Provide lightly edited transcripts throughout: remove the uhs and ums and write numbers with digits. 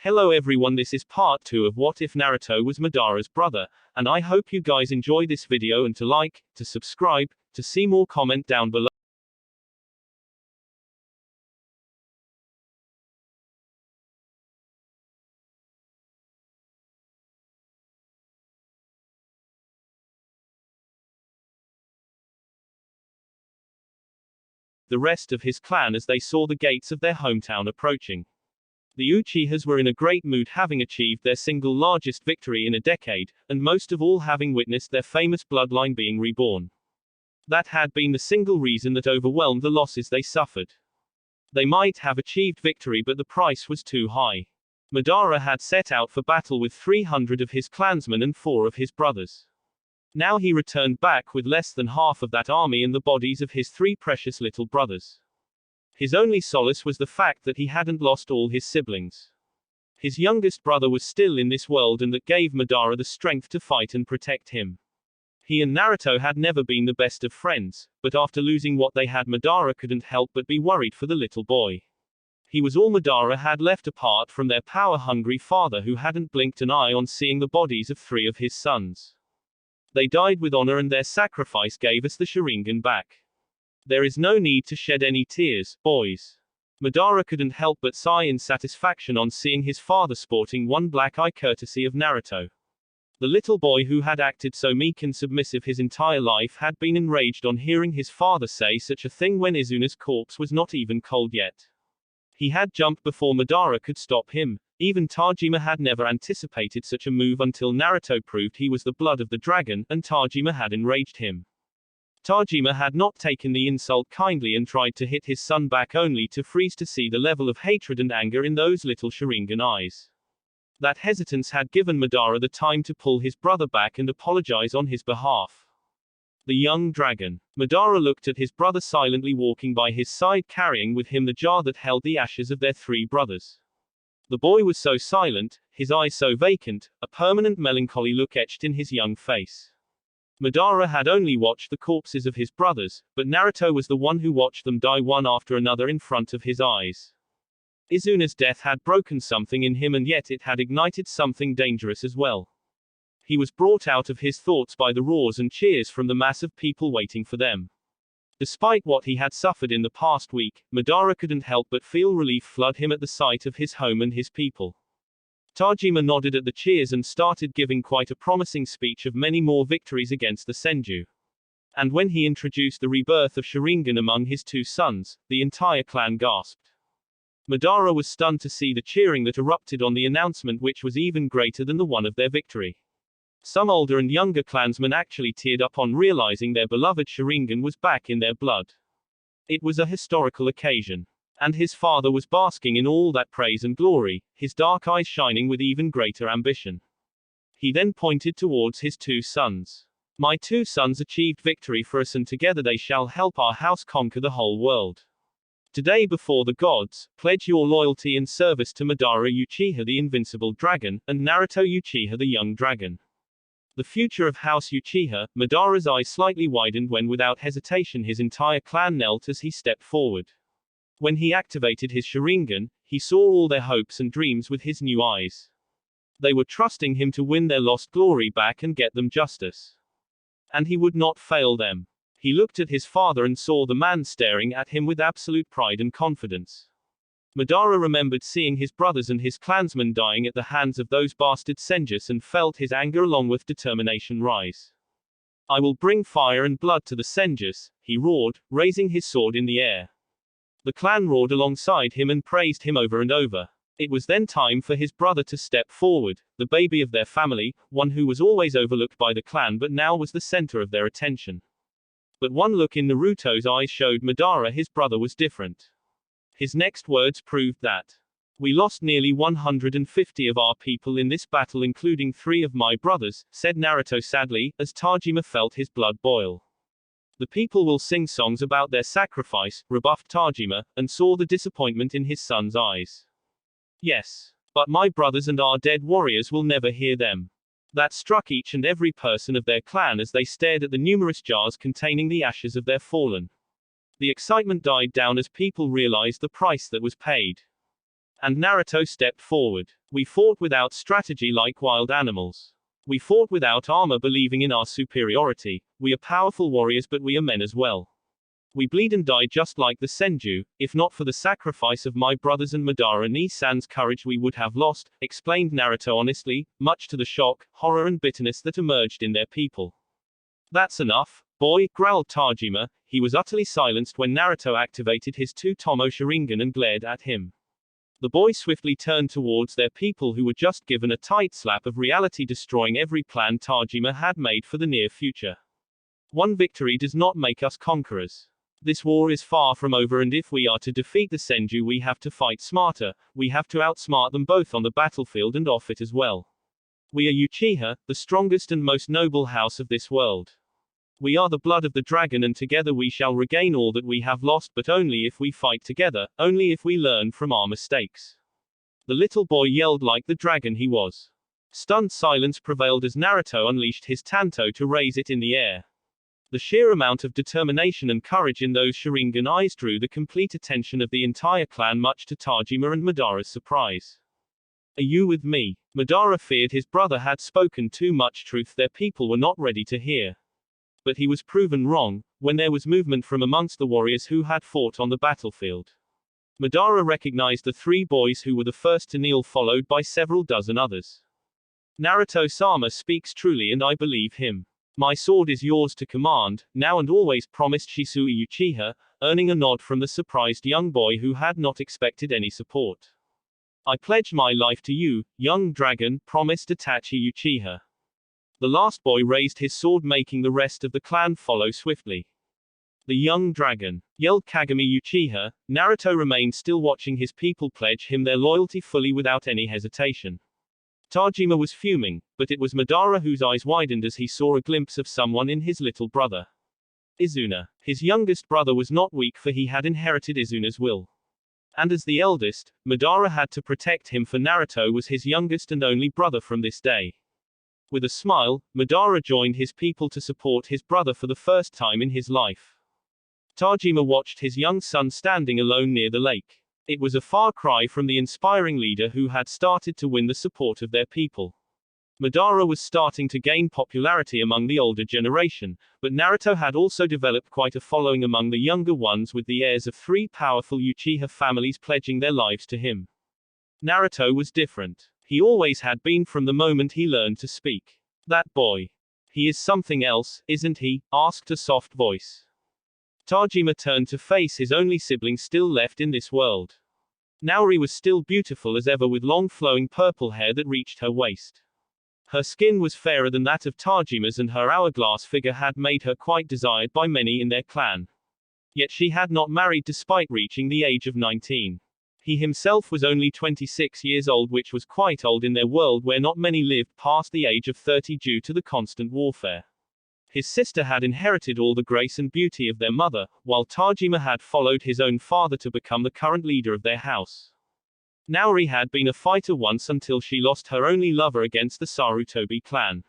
Hello everyone, this is part 2 of What If Naruto Was Madara's Brother, and I hope you guys enjoy this video and to like, to subscribe, to see more comment down below. The rest of his clan as they saw the gates of their hometown approaching. The Uchihas were in a great mood, having achieved their single largest victory in a decade, and most of all having witnessed their famous bloodline being reborn. That had been the single reason that overwhelmed the losses they suffered. They might have achieved victory, but the price was too high. Madara had set out for battle with 300 of his clansmen and 4 of his brothers. Now he returned back with less than half of that army and the bodies of his 3 precious little brothers. His only solace was the fact that he hadn't lost all his siblings. His youngest brother was still in this world, and that gave Madara the strength to fight and protect him. He and Naruto had never been the best of friends, but after losing what they had, Madara couldn't help but be worried for the little boy. He was all Madara had left apart from their power-hungry father, who hadn't blinked an eye on seeing the bodies of 3 of his sons. They died with honor, and their sacrifice gave us the Sharingan back. There is no need to shed any tears, boys. Madara couldn't help but sigh in satisfaction on seeing his father sporting one black eye courtesy of Naruto. The little boy, who had acted so meek and submissive his entire life, had been enraged on hearing his father say such a thing when Izuna's corpse was not even cold yet. He had jumped before Madara could stop him. Even Tajima had never anticipated such a move until Naruto proved he was the blood of the dragon, and Tajima had enraged him. Tajima had not taken the insult kindly and tried to hit his son back, only to freeze to see the level of hatred and anger in those little Sharingan eyes. That hesitance had given Madara the time to pull his brother back and apologize on his behalf. The young dragon. Madara looked at his brother silently walking by his side, carrying with him the jar that held the ashes of their 3 brothers. The boy was so silent, his eyes so vacant, a permanent melancholy look etched in his young face. Madara had only watched the corpses of his brothers, but Naruto was the one who watched them die one after another in front of his eyes. Izuna's death had broken something in him, and yet it had ignited something dangerous as well. He was brought out of his thoughts by the roars and cheers from the mass of people waiting for them. Despite what he had suffered in the past week, Madara couldn't help but feel relief flood him at the sight of his home and his people. Tajima nodded at the cheers and started giving quite a promising speech of many more victories against the Senju. And when he introduced the rebirth of Sharingan among his 2 sons, the entire clan gasped. Madara was stunned to see the cheering that erupted on the announcement, which was even greater than the one of their victory. Some older and younger clansmen actually teared up on realizing their beloved Sharingan was back in their blood. It was a historical occasion. And his father was basking in all that praise and glory, his dark eyes shining with even greater ambition. He then pointed towards his 2 sons. My 2 sons achieved victory for us, and together they shall help our house conquer the whole world. Today, before the gods, pledge your loyalty and service to Madara Uchiha, the invincible dragon, and Naruto Uchiha, the young dragon. The future of House Uchiha. Madara's eyes slightly widened when, without hesitation, his entire clan knelt as he stepped forward. When he activated his Sharingan, he saw all their hopes and dreams with his new eyes. They were trusting him to win their lost glory back and get them justice. And he would not fail them. He looked at his father and saw the man staring at him with absolute pride and confidence. Madara remembered seeing his brothers and his clansmen dying at the hands of those bastard Senjus, and felt his anger along with determination rise. I will bring fire and blood to the Senjus, he roared, raising his sword in the air. The clan roared alongside him and praised him over and over. It was then time for his brother to step forward, the baby of their family, one who was always overlooked by the clan but now was the center of their attention. But one look in Naruto's eyes showed Madara his brother was different. His next words proved that. We lost nearly 150 of our people in this battle, including 3 of my brothers, said Naruto sadly, as Tajima felt his blood boil. The people will sing songs about their sacrifice, rebuffed Tajima, and saw the disappointment in his son's eyes. Yes. But my brothers and our dead warriors will never hear them. That struck each and every person of their clan as they stared at the numerous jars containing the ashes of their fallen. The excitement died down as people realized the price that was paid. And Naruto stepped forward. We fought without strategy like wild animals. We fought without armor, believing in our superiority. We are powerful warriors, but we are men as well. We bleed and die just like the Senju. If not for the sacrifice of my brothers and Madara Ni-san's courage, we would have lost, explained Naruto honestly, much to the shock, horror and bitterness that emerged in their people. That's enough, boy, growled Tajima. He was utterly silenced when Naruto activated his two-tomo Sharingan and glared at him. The boy swiftly turned towards their people, who were just given a tight slap of reality, destroying every plan Tajima had made for the near future. One victory does not make us conquerors. This war is far from over, and if we are to defeat the Senju, we have to fight smarter. We have to outsmart them both on the battlefield and off it as well. We are Uchiha, the strongest and most noble house of this world. We are the blood of the dragon, and together we shall regain all that we have lost, but only if we fight together, only if we learn from our mistakes. The little boy yelled like the dragon he was. Stunned silence prevailed as Naruto unleashed his Tanto to raise it in the air. The sheer amount of determination and courage in those Sharingan eyes drew the complete attention of the entire clan, much to Tajima and Madara's surprise. Are you with me? Madara feared his brother had spoken too much truth their people were not ready to hear. But he was proven wrong, when there was movement from amongst the warriors who had fought on the battlefield. Madara recognized the three boys who were the first to kneel, followed by several dozen others. Naruto-sama speaks truly, and I believe him. My sword is yours to command, now and always, promised Shisui Uchiha, earning a nod from the surprised young boy who had not expected any support. I pledge my life to you, young dragon, promised Itachi Uchiha. The last boy raised his sword, making the rest of the clan follow swiftly. The young dragon, yelled Kagami Uchiha. Naruto remained still, watching his people pledge him their loyalty fully without any hesitation. Tajima was fuming, but it was Madara whose eyes widened as he saw a glimpse of someone in his little brother. Izuna. His youngest brother was not weak, for he had inherited Izuna's will. And as the eldest, Madara had to protect him, for Naruto was his youngest and only brother from this day. With a smile, Madara joined his people to support his brother for the first time in his life. Tajima watched his young son standing alone near the lake. It was a far cry from the inspiring leader who had started to win the support of their people. Madara was starting to gain popularity among the older generation, but Naruto had also developed quite a following among the younger ones, with the heirs of three powerful Uchiha families pledging their lives to him. Naruto was different. He always had been from the moment he learned to speak. That boy. He is something else, isn't he? Asked a soft voice. Tajima turned to face his only sibling still left in this world. Naori was still beautiful as ever, with long flowing purple hair that reached her waist. Her skin was fairer than that of Tajima's, and her hourglass figure had made her quite desired by many in their clan. Yet she had not married despite reaching the age of 19. He himself was only 26 years old, which was quite old in their world where not many lived past the age of 30 due to the constant warfare. His sister had inherited all the grace and beauty of their mother, while Tajima had followed his own father to become the current leader of their house. Naori had been a fighter once until she lost her only lover against the Sarutobi clan.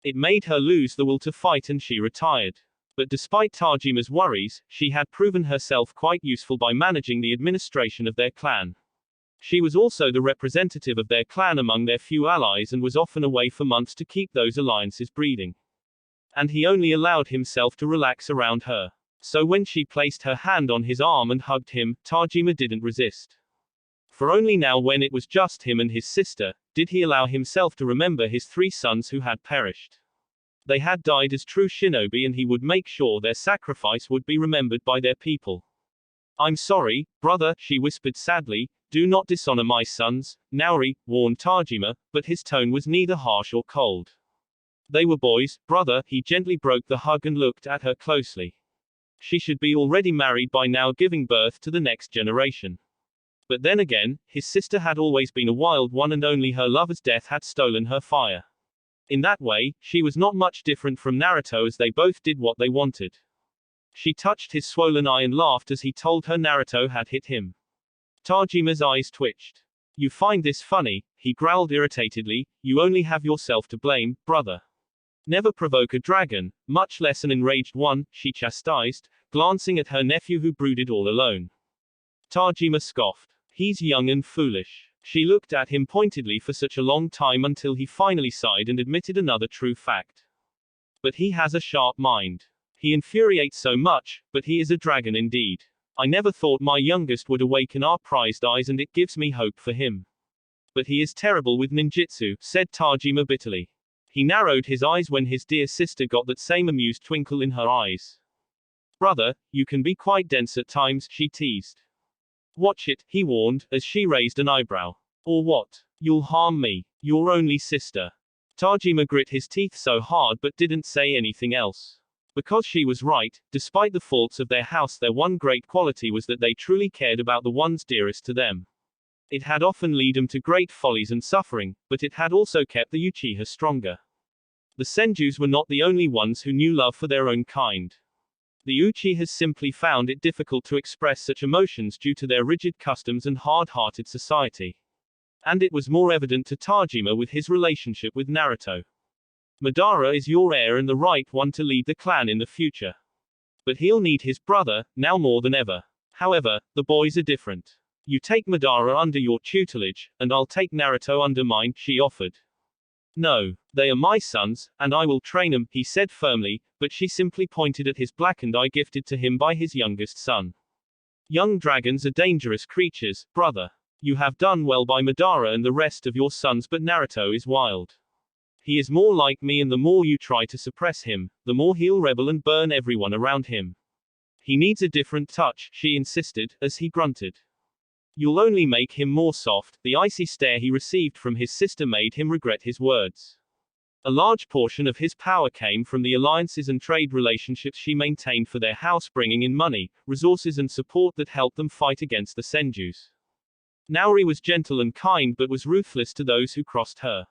It made her lose the will to fight and she retired. But despite Tajima's worries, she had proven herself quite useful by managing the administration of their clan. She was also the representative of their clan among their few allies and was often away for months to keep those alliances breeding. And he only allowed himself to relax around her. So when she placed her hand on his arm and hugged him, Tajima didn't resist. For only now, when it was just him and his sister, did he allow himself to remember his three sons who had perished. They had died as true shinobi, and he would make sure their sacrifice would be remembered by their people. I'm sorry, brother, she whispered sadly. Do not dishonor my sons, Naori, warned Tajima, but his tone was neither harsh or cold. They were boys, brother. He gently broke the hug and looked at her closely. She should be already married by now, giving birth to the next generation. But then again, his sister had always been a wild one, and only her lover's death had stolen her fire. In that way, she was not much different from Naruto, as they both did what they wanted. She touched his swollen eye and laughed as he told her Naruto had hit him. Tajima's eyes twitched. You find this funny? He growled irritatedly. You only have yourself to blame, brother. Never provoke a dragon, much less an enraged one, she chastised, glancing at her nephew who brooded all alone. Tajima scoffed. He's young and foolish. She looked at him pointedly for such a long time until he finally sighed and admitted another true fact. But he has a sharp mind. He infuriates so much, but he is a dragon indeed. I never thought my youngest would awaken our prized eyes, and it gives me hope for him. But he is terrible with ninjutsu, said Tajima bitterly. He narrowed his eyes when his dear sister got that same amused twinkle in her eyes. Brother, you can be quite dense at times, she teased. Watch it, he warned, as she raised an eyebrow. Or what? You'll harm me. Your only sister. Tajima grit his teeth so hard but didn't say anything else. Because she was right, despite the faults of their house, their one great quality was that they truly cared about the ones dearest to them. It had often led them to great follies and suffering, but it had also kept the Uchiha stronger. The Senjus were not the only ones who knew love for their own kind. The Uchihas simply found it difficult to express such emotions due to their rigid customs and hard-hearted society. And it was more evident to Tajima with his relationship with Naruto. Madara is your heir and the right one to lead the clan in the future. But he'll need his brother, now more than ever. However, the boys are different. You take Madara under your tutelage, and I'll take Naruto under mine, she offered. No, they are my sons, and I will train them, he said firmly, but she simply pointed at his blackened eye gifted to him by his youngest son. Young dragons are dangerous creatures, brother. You have done well by Madara and the rest of your sons, but Naruto is wild. He is more like me, and the more you try to suppress him, the more he'll rebel and burn everyone around him. He needs a different touch, she insisted, as he grunted. You'll only make him more soft. The icy stare he received from his sister made him regret his words. A large portion of his power came from the alliances and trade relationships she maintained for their house, bringing in money, resources and support that helped them fight against the Senjus. Naori was gentle and kind but was ruthless to those who crossed her,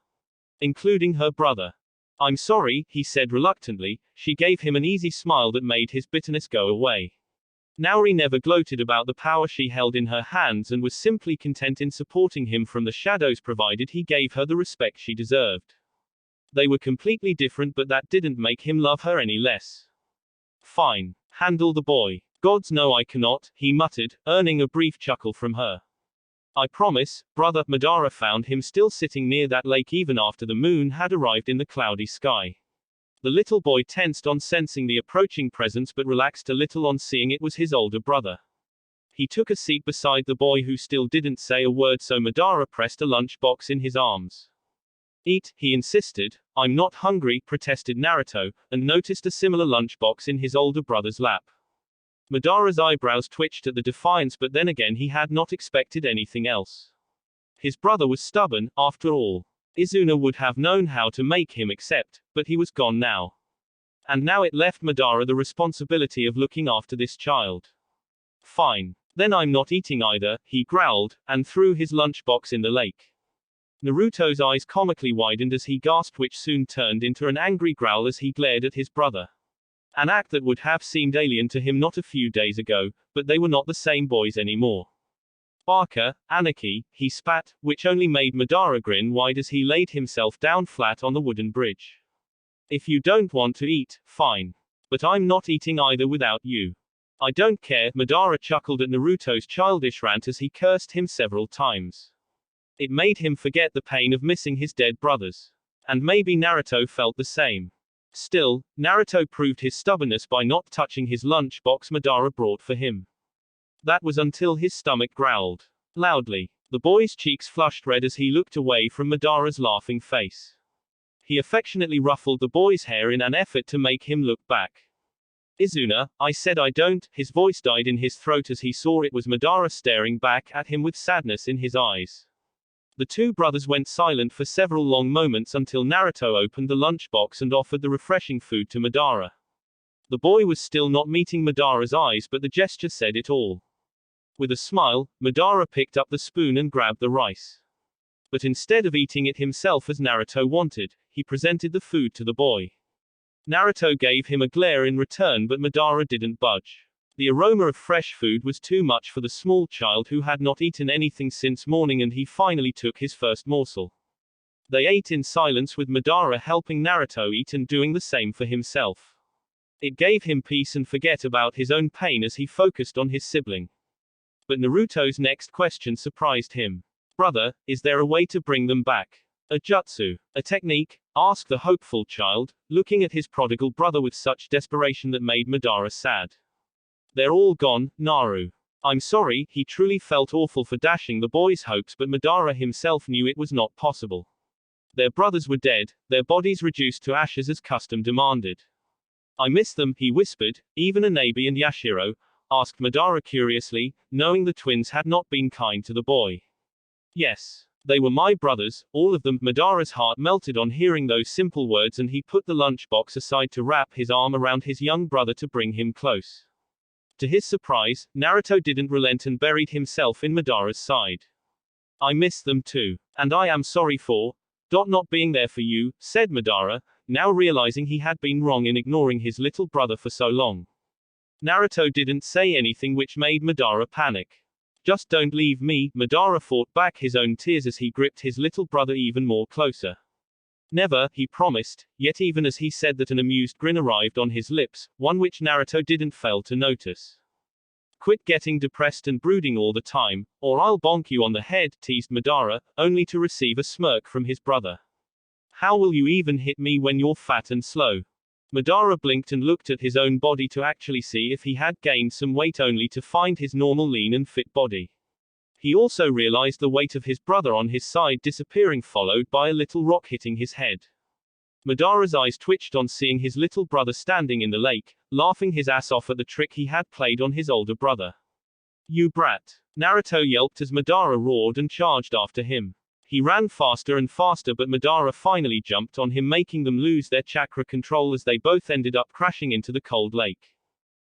including her brother. I'm sorry, he said reluctantly. She gave him an easy smile that made his bitterness go away. Naori never gloated about the power she held in her hands and was simply content in supporting him from the shadows provided he gave her the respect she deserved. They were completely different, but that didn't make him love her any less. Fine. Handle the boy. Gods know I cannot, he muttered, earning a brief chuckle from her. I promise, brother. Madara found him still sitting near that lake even after the moon had arrived in the cloudy sky. The little boy tensed on sensing the approaching presence but relaxed a little on seeing it was his older brother. He took a seat beside the boy, who still didn't say a word, so Madara pressed a lunchbox in his arms. Eat, he insisted. I'm not hungry, protested Naruto, and noticed a similar lunchbox in his older brother's lap. Madara's eyebrows twitched at the defiance, but then again he had not expected anything else. His brother was stubborn, after all. Izuna would have known how to make him accept, but he was gone now. And now it left Madara the responsibility of looking after this child. Fine. Then I'm not eating either, he growled, and threw his lunchbox in the lake. Naruto's eyes comically widened as he gasped, which soon turned into an angry growl as he glared at his brother. An act that would have seemed alien to him not a few days ago, but they were not the same boys anymore. Barker, anarchy, he spat, which only made Madara grin wide as he laid himself down flat on the wooden bridge. If you don't want to eat, fine. But I'm not eating either without you. I don't care, Madara chuckled at Naruto's childish rant as he cursed him several times. It made him forget the pain of missing his dead brothers. And maybe Naruto felt the same. Still, Naruto proved his stubbornness by not touching his lunchbox Madara brought for him. That was until his stomach growled loudly. The boy's cheeks flushed red as he looked away from Madara's laughing face. He affectionately ruffled the boy's hair in an effort to make him look back. Izuna, I said I don't. His voice died in his throat as he saw it was Madara staring back at him with sadness in his eyes. The two brothers went silent for several long moments until Naruto opened the lunchbox and offered the refreshing food to Madara. The boy was still not meeting Madara's eyes, but the gesture said it all. With a smile, Madara picked up the spoon and grabbed the rice. But instead of eating it himself as Naruto wanted, he presented the food to the boy. Naruto gave him a glare in return, but Madara didn't budge. The aroma of fresh food was too much for the small child who had not eaten anything since morning, and he finally took his first morsel. They ate in silence, with Madara helping Naruto eat and doing the same for himself. It gave him peace and forget about his own pain as he focused on his sibling. But Naruto's next question surprised him. Brother, is there a way to bring them back? A jutsu, a technique? Asked the hopeful child, looking at his prodigal brother with such desperation that made Madara sad. They're all gone, Naru. I'm sorry, he truly felt awful for dashing the boy's hopes, but Madara himself knew it was not possible. Their brothers were dead, their bodies reduced to ashes as custom demanded. I miss them, he whispered. Even Anabe and Yashiro? Asked Madara curiously, knowing the twins had not been kind to the boy. Yes. They were my brothers, all of them. Madara's heart melted on hearing those simple words, and he put the lunchbox aside to wrap his arm around his young brother to bring him close. To his surprise, Naruto didn't relent and buried himself in Madara's side. I miss them too. And I am sorry for not being there for you, said Madara, now realizing he had been wrong in ignoring his little brother for so long. Naruto didn't say anything, which made Madara panic. Just don't leave me, Madara fought back his own tears as he gripped his little brother even more closer. Never, he promised, yet even as he said that an amused grin arrived on his lips, one which Naruto didn't fail to notice. Quit getting depressed and brooding all the time, or I'll bonk you on the head, teased Madara, only to receive a smirk from his brother. How will you even hit me when you're fat and slow? Madara blinked and looked at his own body to actually see if he had gained some weight, only to find his normal lean and fit body. He also realized the weight of his brother on his side disappearing, followed by a little rock hitting his head. Madara's eyes twitched on seeing his little brother standing in the lake, laughing his ass off at the trick he had played on his older brother. You brat! Naruto yelped as Madara roared and charged after him. He ran faster and faster, but Madara finally jumped on him, making them lose their chakra control as they both ended up crashing into the cold lake.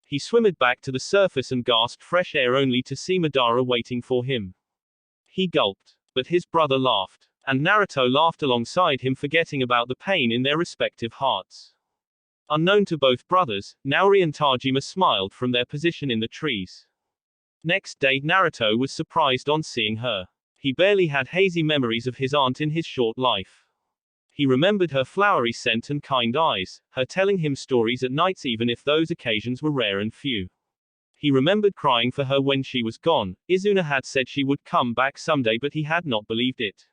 He swimmed back to the surface and gasped fresh air, only to see Madara waiting for him. He gulped. But his brother laughed. And Naruto laughed alongside him, forgetting about the pain in their respective hearts. Unknown to both brothers, Naori and Tajima smiled from their position in the trees. Next day, Naruto was surprised on seeing her. He barely had hazy memories of his aunt in his short life. He remembered her flowery scent and kind eyes, her telling him stories at nights even if those occasions were rare and few. He remembered crying for her when she was gone. Izuna had said she would come back someday, but he had not believed it.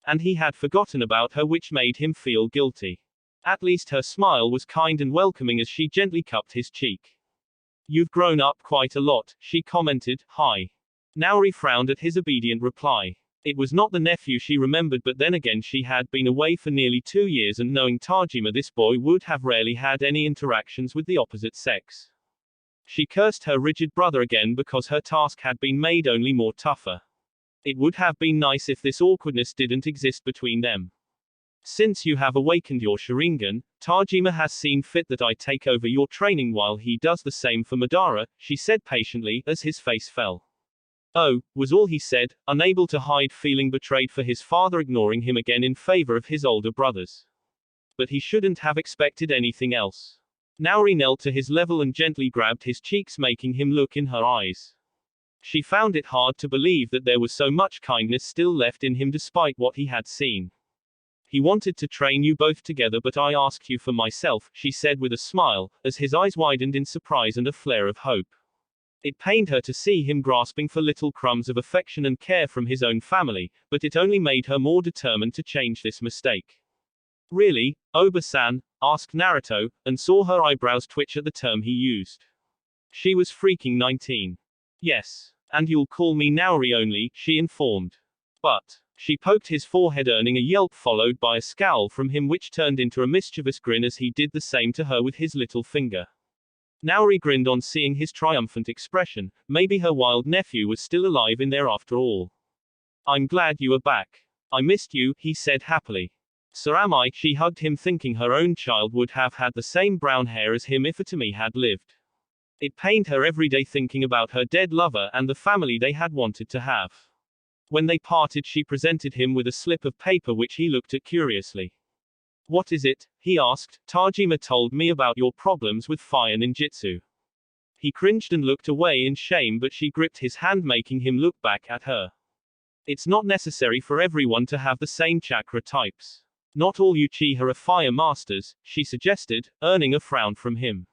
And he had forgotten about her, which made him feel guilty. At least her smile was kind and welcoming as she gently cupped his cheek. You've grown up quite a lot, she commented. Hi. Naori frowned at his obedient reply. It was not the nephew she remembered, but then again she had been away for nearly 2 years, and knowing Tajima, this boy would have rarely had any interactions with the opposite sex. She cursed her rigid brother again because her task had been made only more tougher. It would have been nice if this awkwardness didn't exist between them. Since you have awakened your Sharingan, Tajima has seen fit that I take over your training while he does the same for Madara, she said patiently, as his face fell. Oh, was all he said, unable to hide feeling betrayed for his father ignoring him again in favor of his older brothers. But he shouldn't have expected anything else. Naori knelt to his level and gently grabbed his cheeks, making him look in her eyes. She found it hard to believe that there was so much kindness still left in him despite what he had seen. He wanted to train you both together, but I asked you for myself, she said with a smile, as his eyes widened in surprise and a flare of hope. It pained her to see him grasping for little crumbs of affection and care from his own family, but it only made her more determined to change this mistake. Really, Oba-san? Asked Naruto, and saw her eyebrows twitch at the term he used. She was freaking 19. Yes. And you'll call me Naori only, she informed. But. She poked his forehead, earning a yelp followed by a scowl from him, which turned into a mischievous grin as he did the same to her with his little finger. Naori grinned on seeing his triumphant expression. Maybe her wild nephew was still alive in there after all. I'm glad you are back. I missed you, he said happily. So am I, she hugged him, thinking her own child would have had the same brown hair as him if Itami had lived. It pained her every day thinking about her dead lover and the family they had wanted to have. When they parted, she presented him with a slip of paper which he looked at curiously. What is it? He asked. Tajima told me about your problems with fire ninjutsu. He cringed and looked away in shame, but she gripped his hand, making him look back at her. It's not necessary for everyone to have the same chakra types. Not all Uchiha are fire masters, she suggested, earning a frown from him.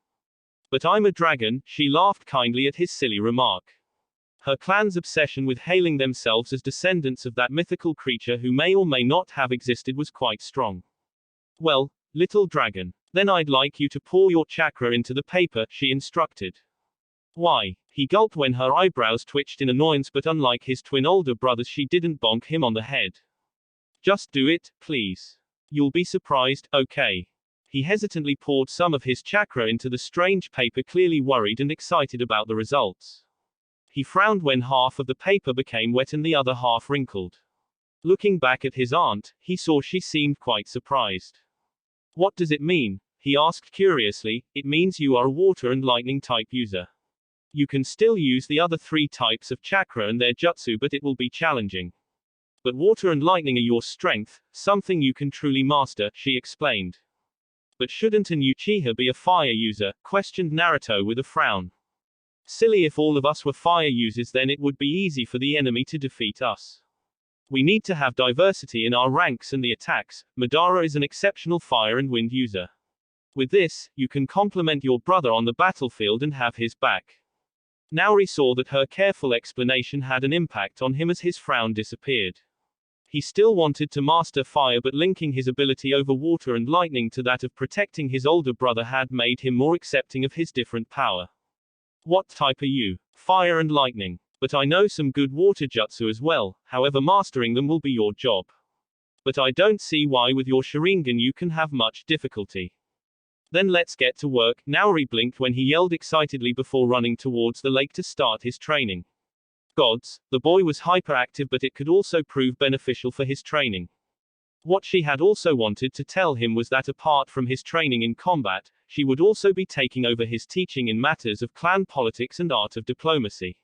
But I'm a dragon, she laughed kindly at his silly remark. Her clan's obsession with hailing themselves as descendants of that mythical creature who may or may not have existed was quite strong. Well, little dragon, then I'd like you to pour your chakra into the paper, she instructed. Why? He gulped when her eyebrows twitched in annoyance, but unlike his twin older brothers, she didn't bonk him on the head. Just do it, please. You'll be surprised, okay? He hesitantly poured some of his chakra into the strange paper, clearly worried and excited about the results. He frowned when half of the paper became wet and the other half wrinkled. Looking back at his aunt, he saw she seemed quite surprised. What does it mean? He asked curiously. It means you are a water and lightning type user. You can still use the other 3 types of chakra and their jutsu, but it will be challenging. But water and lightning are your strength, something you can truly master, she explained. But shouldn't an Uchiha be a fire user? Questioned Naruto with a frown. Silly, if all of us were fire users, then it would be easy for the enemy to defeat us. We need to have diversity in our ranks and the attacks. Madara is an exceptional fire and wind user. With this, you can complement your brother on the battlefield and have his back. Naori saw that her careful explanation had an impact on him as his frown disappeared. He still wanted to master fire, but linking his ability over water and lightning to that of protecting his older brother had made him more accepting of his different power. What type are you? Fire and lightning. But I know some good water jutsu as well, however mastering them will be your job. But I don't see why with your Sharingan you can have much difficulty. Then let's get to work. Naori blinked when he yelled excitedly before running towards the lake to start his training. Gods, the boy was hyperactive, but it could also prove beneficial for his training. What she had also wanted to tell him was that apart from his training in combat, she would also be taking over his teaching in matters of clan politics and art of diplomacy.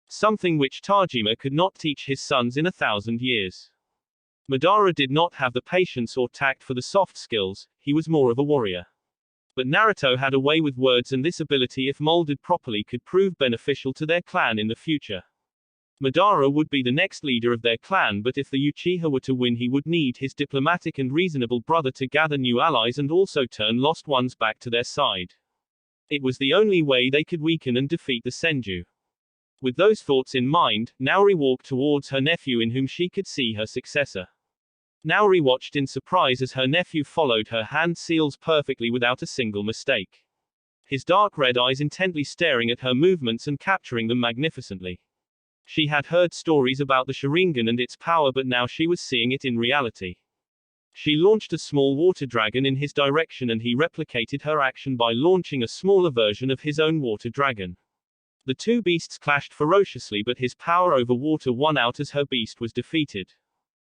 Something which Tajima could not teach his sons in 1,000 years. Madara did not have the patience or tact for the soft skills, he was more of a warrior. But Naruto had a way with words, and this ability, if molded properly, could prove beneficial to their clan in the future. Madara would be the next leader of their clan, but if the Uchiha were to win, he would need his diplomatic and reasonable brother to gather new allies and also turn lost ones back to their side. It was the only way they could weaken and defeat the Senju. With those thoughts in mind, Naori walked towards her nephew, in whom she could see her successor. Naori watched in surprise as her nephew followed her hand seals perfectly without a single mistake. His dark red eyes intently staring at her movements and capturing them magnificently. She had heard stories about the Sharingan and its power, but now she was seeing it in reality. She launched a small water dragon in his direction, and he replicated her action by launching a smaller version of his own water dragon. The two beasts clashed ferociously, but his power over water won out as her beast was defeated.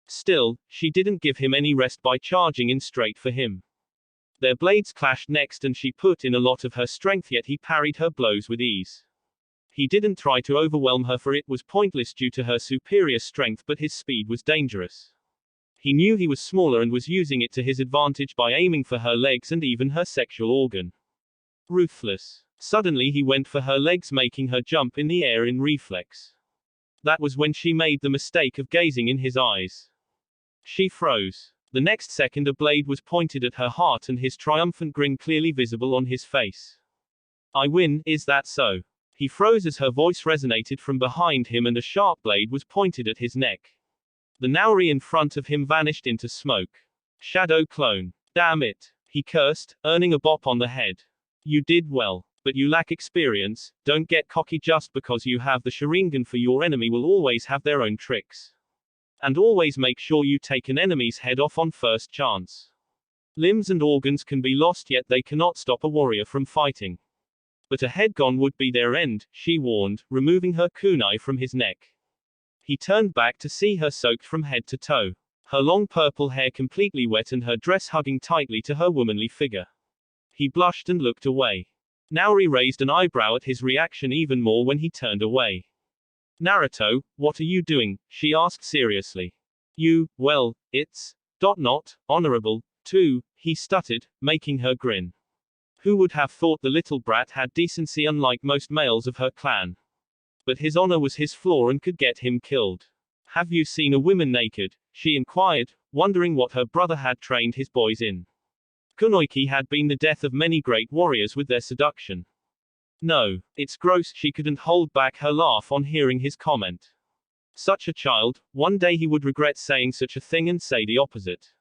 Still, she didn't give him any rest by charging in straight for him. Their blades clashed next, and she put in a lot of her strength, yet he parried her blows with ease. He didn't try to overwhelm her, for it was pointless due to her superior strength, but his speed was dangerous. He knew he was smaller and was using it to his advantage by aiming for her legs and even her sexual organ. Ruthless. Suddenly he went for her legs, making her jump in the air in reflex. That was when she made the mistake of gazing in his eyes. She froze. The next second a blade was pointed at her heart, and his triumphant grin clearly visible on his face. I win, is that so? He froze as her voice resonated from behind him, and a sharp blade was pointed at his neck. The Naori in front of him vanished into smoke. Shadow clone. Damn it. He cursed, earning a bop on the head. You did well. But you lack experience. Don't get cocky just because you have the Sharingan, for your enemy will always have their own tricks. And always make sure you take an enemy's head off on first chance. Limbs and organs can be lost, yet they cannot stop a warrior from fighting. But a head gone would be their end, she warned, removing her kunai from his neck. He turned back to see her soaked from head to toe. Her long purple hair completely wet and her dress hugging tightly to her womanly figure. He blushed and looked away. Naori raised an eyebrow at his reaction even more when he turned away. Naruto, what are you doing? She asked seriously. Well, it's honorable, too, he stuttered, making her grin. Who would have thought the little brat had decency unlike most males of her clan? But his honor was his flaw and could get him killed. Have you seen a woman naked? She inquired, wondering what her brother had trained his boys in. Kunoichi had been the death of many great warriors with their seduction. No, it's gross. She couldn't hold back her laugh on hearing his comment. Such a child, one day he would regret saying such a thing and say the opposite.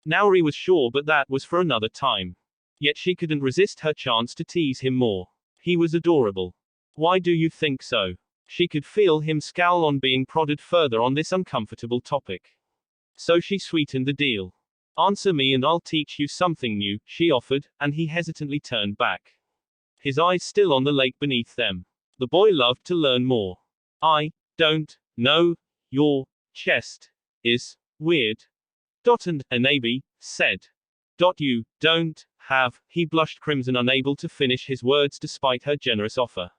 Naori was sure, but that was for another time. Yet she couldn't resist her chance to tease him more. He was adorable. Why do you think so? She could feel him scowl on being prodded further on this uncomfortable topic. So she sweetened the deal. Answer me and I'll teach you something new, she offered, and he hesitantly turned back. His eyes still on the lake beneath them. The boy loved to learn more. I don't know. Your chest is weird. And Anabi said. You don't have. He blushed crimson, unable to finish his words despite her generous offer.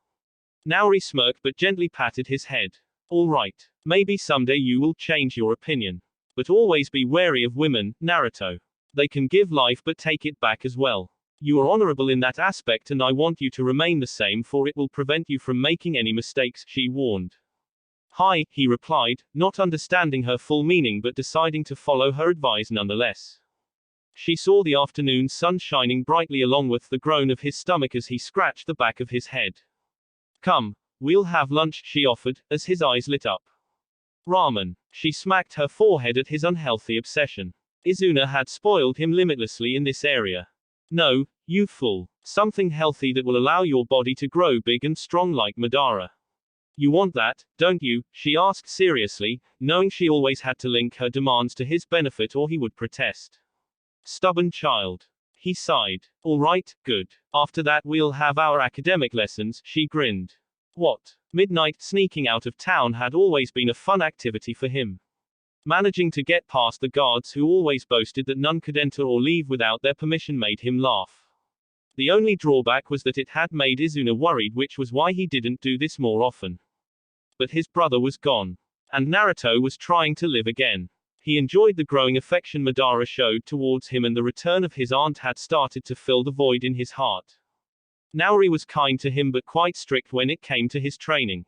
Naori smirked but gently patted his head. All right. Maybe someday you will change your opinion. But always be wary of women, Naruto. They can give life but take it back as well. You are honorable in that aspect and I want you to remain the same, for it will prevent you from making any mistakes, she warned. Hi, he replied, not understanding her full meaning but deciding to follow her advice nonetheless. She saw the afternoon sun shining brightly along with the groan of his stomach as he scratched the back of his head. Come, we'll have lunch, she offered, as his eyes lit up. Ramen. She smacked her forehead at his unhealthy obsession. Izuna had spoiled him limitlessly in this area. No, you fool. Something healthy that will allow your body to grow big and strong like Madara. You want that, don't you? She asked seriously, knowing she always had to link her demands to his benefit or he would protest. Stubborn child. He sighed. All right, good. After that we'll have our academic lessons, she grinned. What? Midnight sneaking out of town had always been a fun activity for him. Managing to get past the guards who always boasted that none could enter or leave without their permission made him laugh. The only drawback was that it had made Izuna worried, which was why he didn't do this more often. But his brother was gone. And Naruto was trying to live again. He enjoyed the growing affection Madara showed towards him, and the return of his aunt had started to fill the void in his heart. Naori was kind to him but quite strict when it came to his training.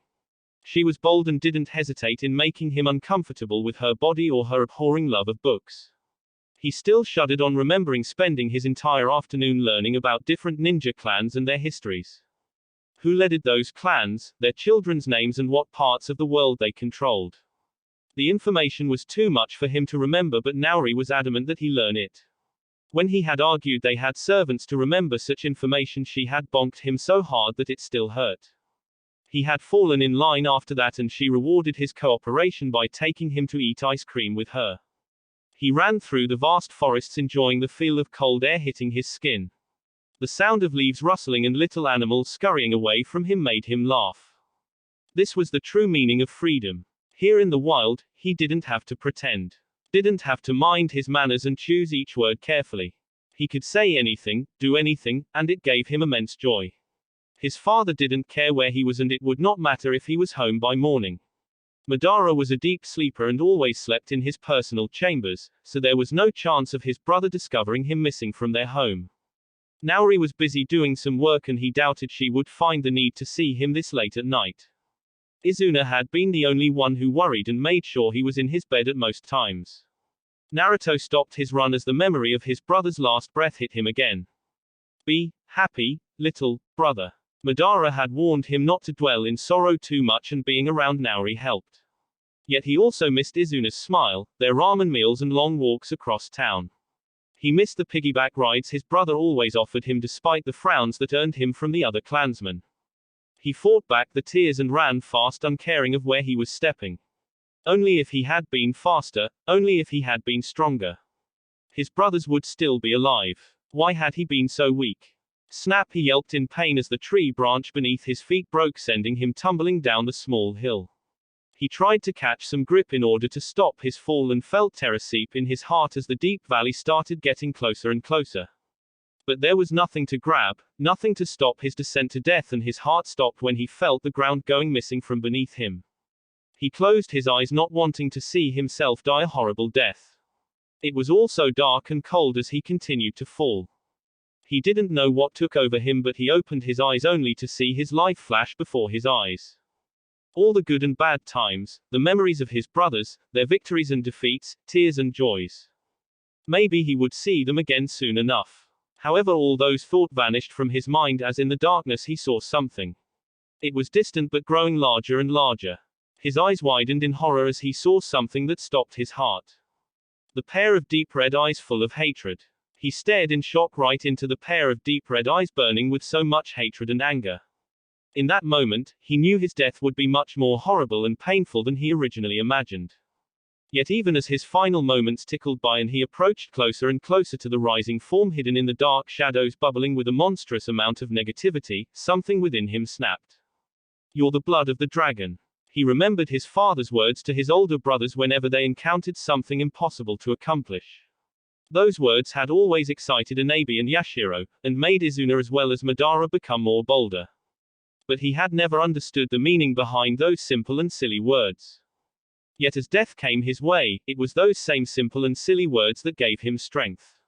She was bold and didn't hesitate in making him uncomfortable with her body or her abhorring love of books. He still shuddered on remembering spending his entire afternoon learning about different ninja clans and their histories. Who led those clans, their children's names and what parts of the world they controlled. The information was too much for him to remember, but Naori was adamant that he learn it. When he had argued they had servants to remember such information, she had bonked him so hard that it still hurt. He had fallen in line after that, and she rewarded his cooperation by taking him to eat ice cream with her. He ran through the vast forests, enjoying the feel of cold air hitting his skin. The sound of leaves rustling and little animals scurrying away from him made him laugh. This was the true meaning of freedom. Here in the wild, he didn't have to pretend. Didn't have to mind his manners and choose each word carefully. He could say anything, do anything, and it gave him immense joy. His father didn't care where he was, and it would not matter if he was home by morning. Madara was a deep sleeper and always slept in his personal chambers, so there was no chance of his brother discovering him missing from their home. Naori was busy doing some work and he doubted she would find the need to see him this late at night. Izuna had been the only one who worried and made sure he was in his bed at most times. Naruto stopped his run as the memory of his brother's last breath hit him again. Be happy, little brother. Madara had warned him not to dwell in sorrow too much, and being around Naori helped. Yet he also missed Izuna's smile, their ramen meals and long walks across town. He missed the piggyback rides his brother always offered him despite the frowns that earned him from the other clansmen. He fought back the tears and ran fast, uncaring of where he was stepping. Only if he had been faster, only if he had been stronger. His brothers would still be alive. Why had he been so weak? Snap! He yelped in pain as the tree branch beneath his feet broke, sending him tumbling down the small hill. He tried to catch some grip in order to stop his fall and felt terror seep in his heart as the deep valley started getting closer and closer. But there was nothing to grab, nothing to stop his descent to death, and his heart stopped when he felt the ground going missing from beneath him. He closed his eyes, not wanting to see himself die a horrible death. It was all so dark and cold as he continued to fall. He didn't know what took over him, but he opened his eyes only to see his life flash before his eyes. All the good and bad times, the memories of his brothers, their victories and defeats, tears and joys. Maybe he would see them again soon enough. However, all those thoughts vanished from his mind as in the darkness he saw something. It was distant but growing larger and larger. His eyes widened in horror as he saw something that stopped his heart. The pair of deep red eyes full of hatred. He stared in shock right into the pair of deep red eyes burning with so much hatred and anger. In that moment, he knew his death would be much more horrible and painful than he originally imagined. Yet even as his final moments tickled by and he approached closer and closer to the rising form hidden in the dark shadows bubbling with a monstrous amount of negativity, something within him snapped. "You're the blood of the dragon." He remembered his father's words to his older brothers whenever they encountered something impossible to accomplish. Those words had always excited Anabi and Yashiro, and made Izuna as well as Madara become more bolder. But he had never understood the meaning behind those simple and silly words. Yet as death came his way, it was those same simple and silly words that gave him strength.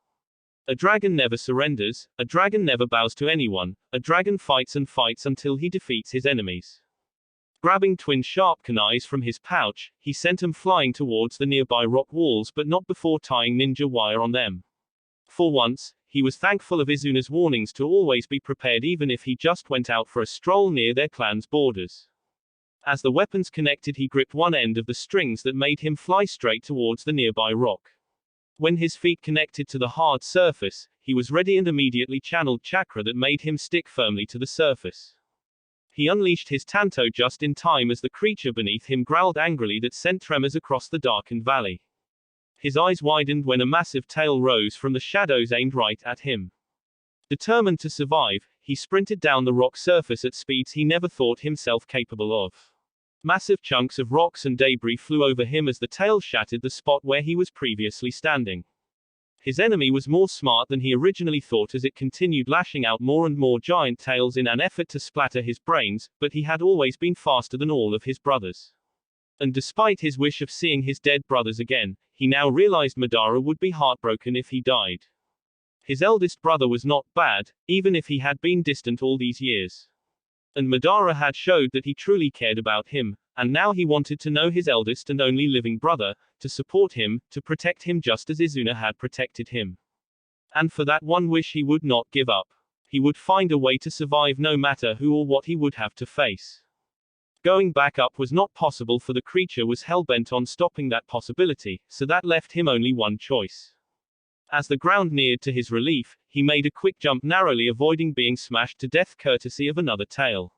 A dragon never surrenders, a dragon never bows to anyone, a dragon fights and fights until he defeats his enemies. Grabbing twin sharp kunais from his pouch, he sent them flying towards the nearby rock walls but not before tying ninja wire on them. For once, he was thankful of Izuna's warnings to always be prepared even if he just went out for a stroll near their clan's borders. As the weapons connected, he gripped one end of the strings that made him fly straight towards the nearby rock. When his feet connected to the hard surface, he was ready and immediately channeled chakra that made him stick firmly to the surface. He unleashed his tanto just in time as the creature beneath him growled angrily that sent tremors across the darkened valley. His eyes widened when a massive tail rose from the shadows aimed right at him. Determined to survive, he sprinted down the rock surface at speeds he never thought himself capable of. Massive chunks of rocks and debris flew over him as the tail shattered the spot where he was previously standing. His enemy was more smart than he originally thought as it continued lashing out more and more giant tails in an effort to splatter his brains, but he had always been faster than all of his brothers. And despite his wish of seeing his dead brothers again, he now realized Madara would be heartbroken if he died. His eldest brother was not bad, even if he had been distant all these years. And Madara had showed that he truly cared about him, and now he wanted to know his eldest and only living brother, to support him, to protect him just as Izuna had protected him. And for that one wish he would not give up. He would find a way to survive no matter who or what he would have to face. Going back up was not possible, for the creature was hell-bent on stopping that possibility, so that left him only one choice. As the ground neared to his relief, he made a quick jump, narrowly avoiding being smashed to death courtesy of another tail.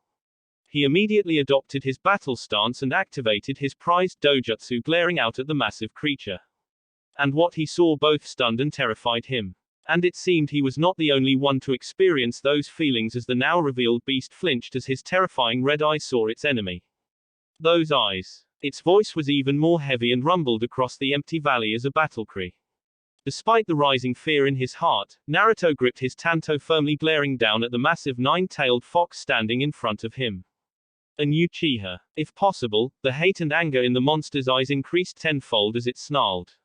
He immediately adopted his battle stance and activated his prized dojutsu, glaring out at the massive creature. And what he saw both stunned and terrified him. And it seemed he was not the only one to experience those feelings as the now revealed beast flinched as his terrifying red eye saw its enemy. Those eyes. Its voice was even more heavy and rumbled across the empty valley as a battle cry. Despite the rising fear in his heart, Naruto gripped his tanto firmly, glaring down at the massive nine-tailed fox standing in front of him. A new Uchiha. If possible, the hate and anger in the monster's eyes increased tenfold as it snarled.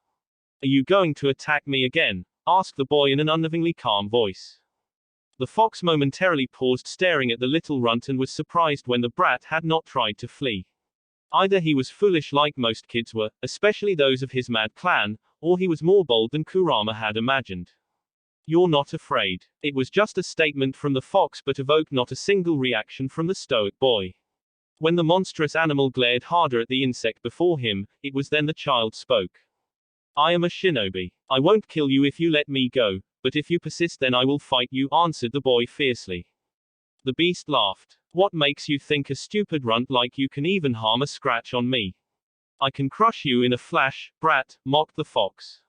"Are you going to attack me again?" asked the boy in an unnervingly calm voice. The fox momentarily paused, staring at the little runt, and was surprised when the brat had not tried to flee. Either he was foolish like most kids were, especially those of his mad clan, or he was more bold than Kurama had imagined. "You're not afraid." It was just a statement from the fox, but evoked not a single reaction from the stoic boy. When the monstrous animal glared harder at the insect before him, it was then the child spoke. "I am a shinobi. I won't kill you if you let me go, but if you persist then I will fight you," answered the boy fiercely. The beast laughed. "What makes you think a stupid runt like you can even harm a scratch on me? I can crush you in a flash, brat," mocked the fox.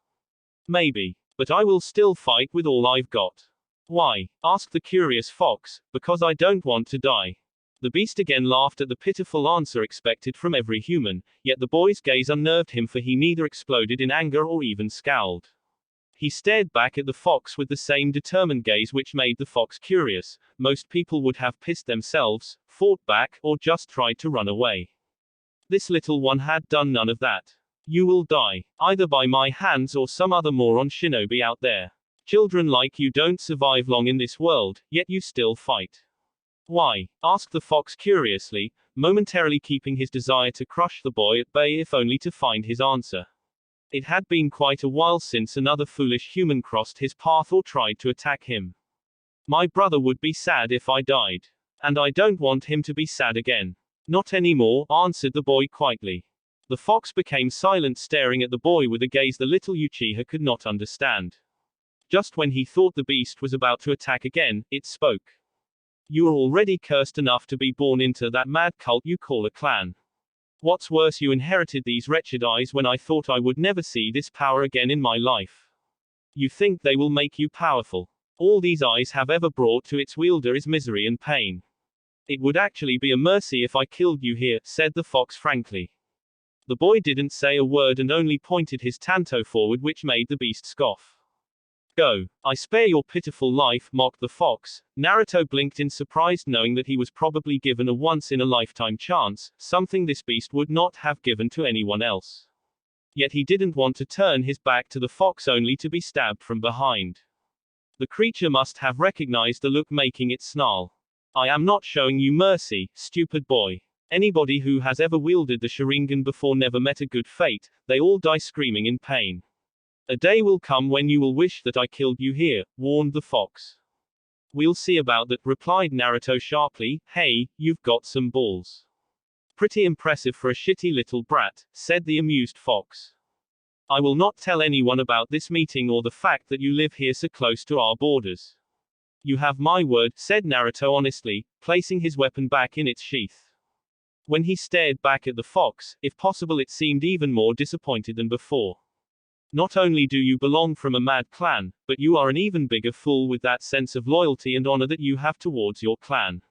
"Maybe. But I will still fight with all I've got." "Why?" asked the curious fox. "Because I don't want to die." The beast again laughed at the pitiful answer expected from every human, yet the boy's gaze unnerved him, for he neither exploded in anger or even scowled. He stared back at the fox with the same determined gaze which made the fox curious. Most people would have pissed themselves, fought back, or just tried to run away. This little one had done none of that. "You will die, either by my hands or some other moron shinobi out there. Children like you don't survive long in this world, yet you still fight." "Why?" asked the fox curiously, momentarily keeping his desire to crush the boy at bay if only to find his answer. It had been quite a while since another foolish human crossed his path or tried to attack him. My brother would be sad if I died. And I don't want him to be sad again. Not anymore, answered the boy quietly. The fox became silent, staring at the boy with a gaze the little Uchiha could not understand. Just when he thought the beast was about to attack again, it spoke. You are already cursed enough to be born into that mad cult you call a clan. What's worse, you inherited these wretched eyes when I thought I would never see this power again in my life. You think they will make you powerful. All these eyes have ever brought to its wielder is misery and pain. It would actually be a mercy if I killed you here, said the fox frankly. The boy didn't say a word and only pointed his tanto forward, which made the beast scoff. Go. I spare your pitiful life, mocked the fox. Naruto blinked in surprise, knowing that he was probably given a once-in-a-lifetime chance, something this beast would not have given to anyone else. Yet he didn't want to turn his back to the fox only to be stabbed from behind. The creature must have recognized the look, making it snarl. I am not showing you mercy, stupid boy. Anybody who has ever wielded the Sharingan before never met a good fate, they all die screaming in pain. A day will come when you will wish that I killed you here, warned the fox. We'll see about that, replied Naruto sharply. Hey, you've got some balls. Pretty impressive for a shitty little brat, said the amused fox. I will not tell anyone about this meeting or the fact that you live here so close to our borders. You have my word, said Naruto honestly, placing his weapon back in its sheath. When he stared back at the fox, if possible it seemed even more disappointed than before. Not only do you belong from a mad clan, but you are an even bigger fool with that sense of loyalty and honor that you have towards your clan.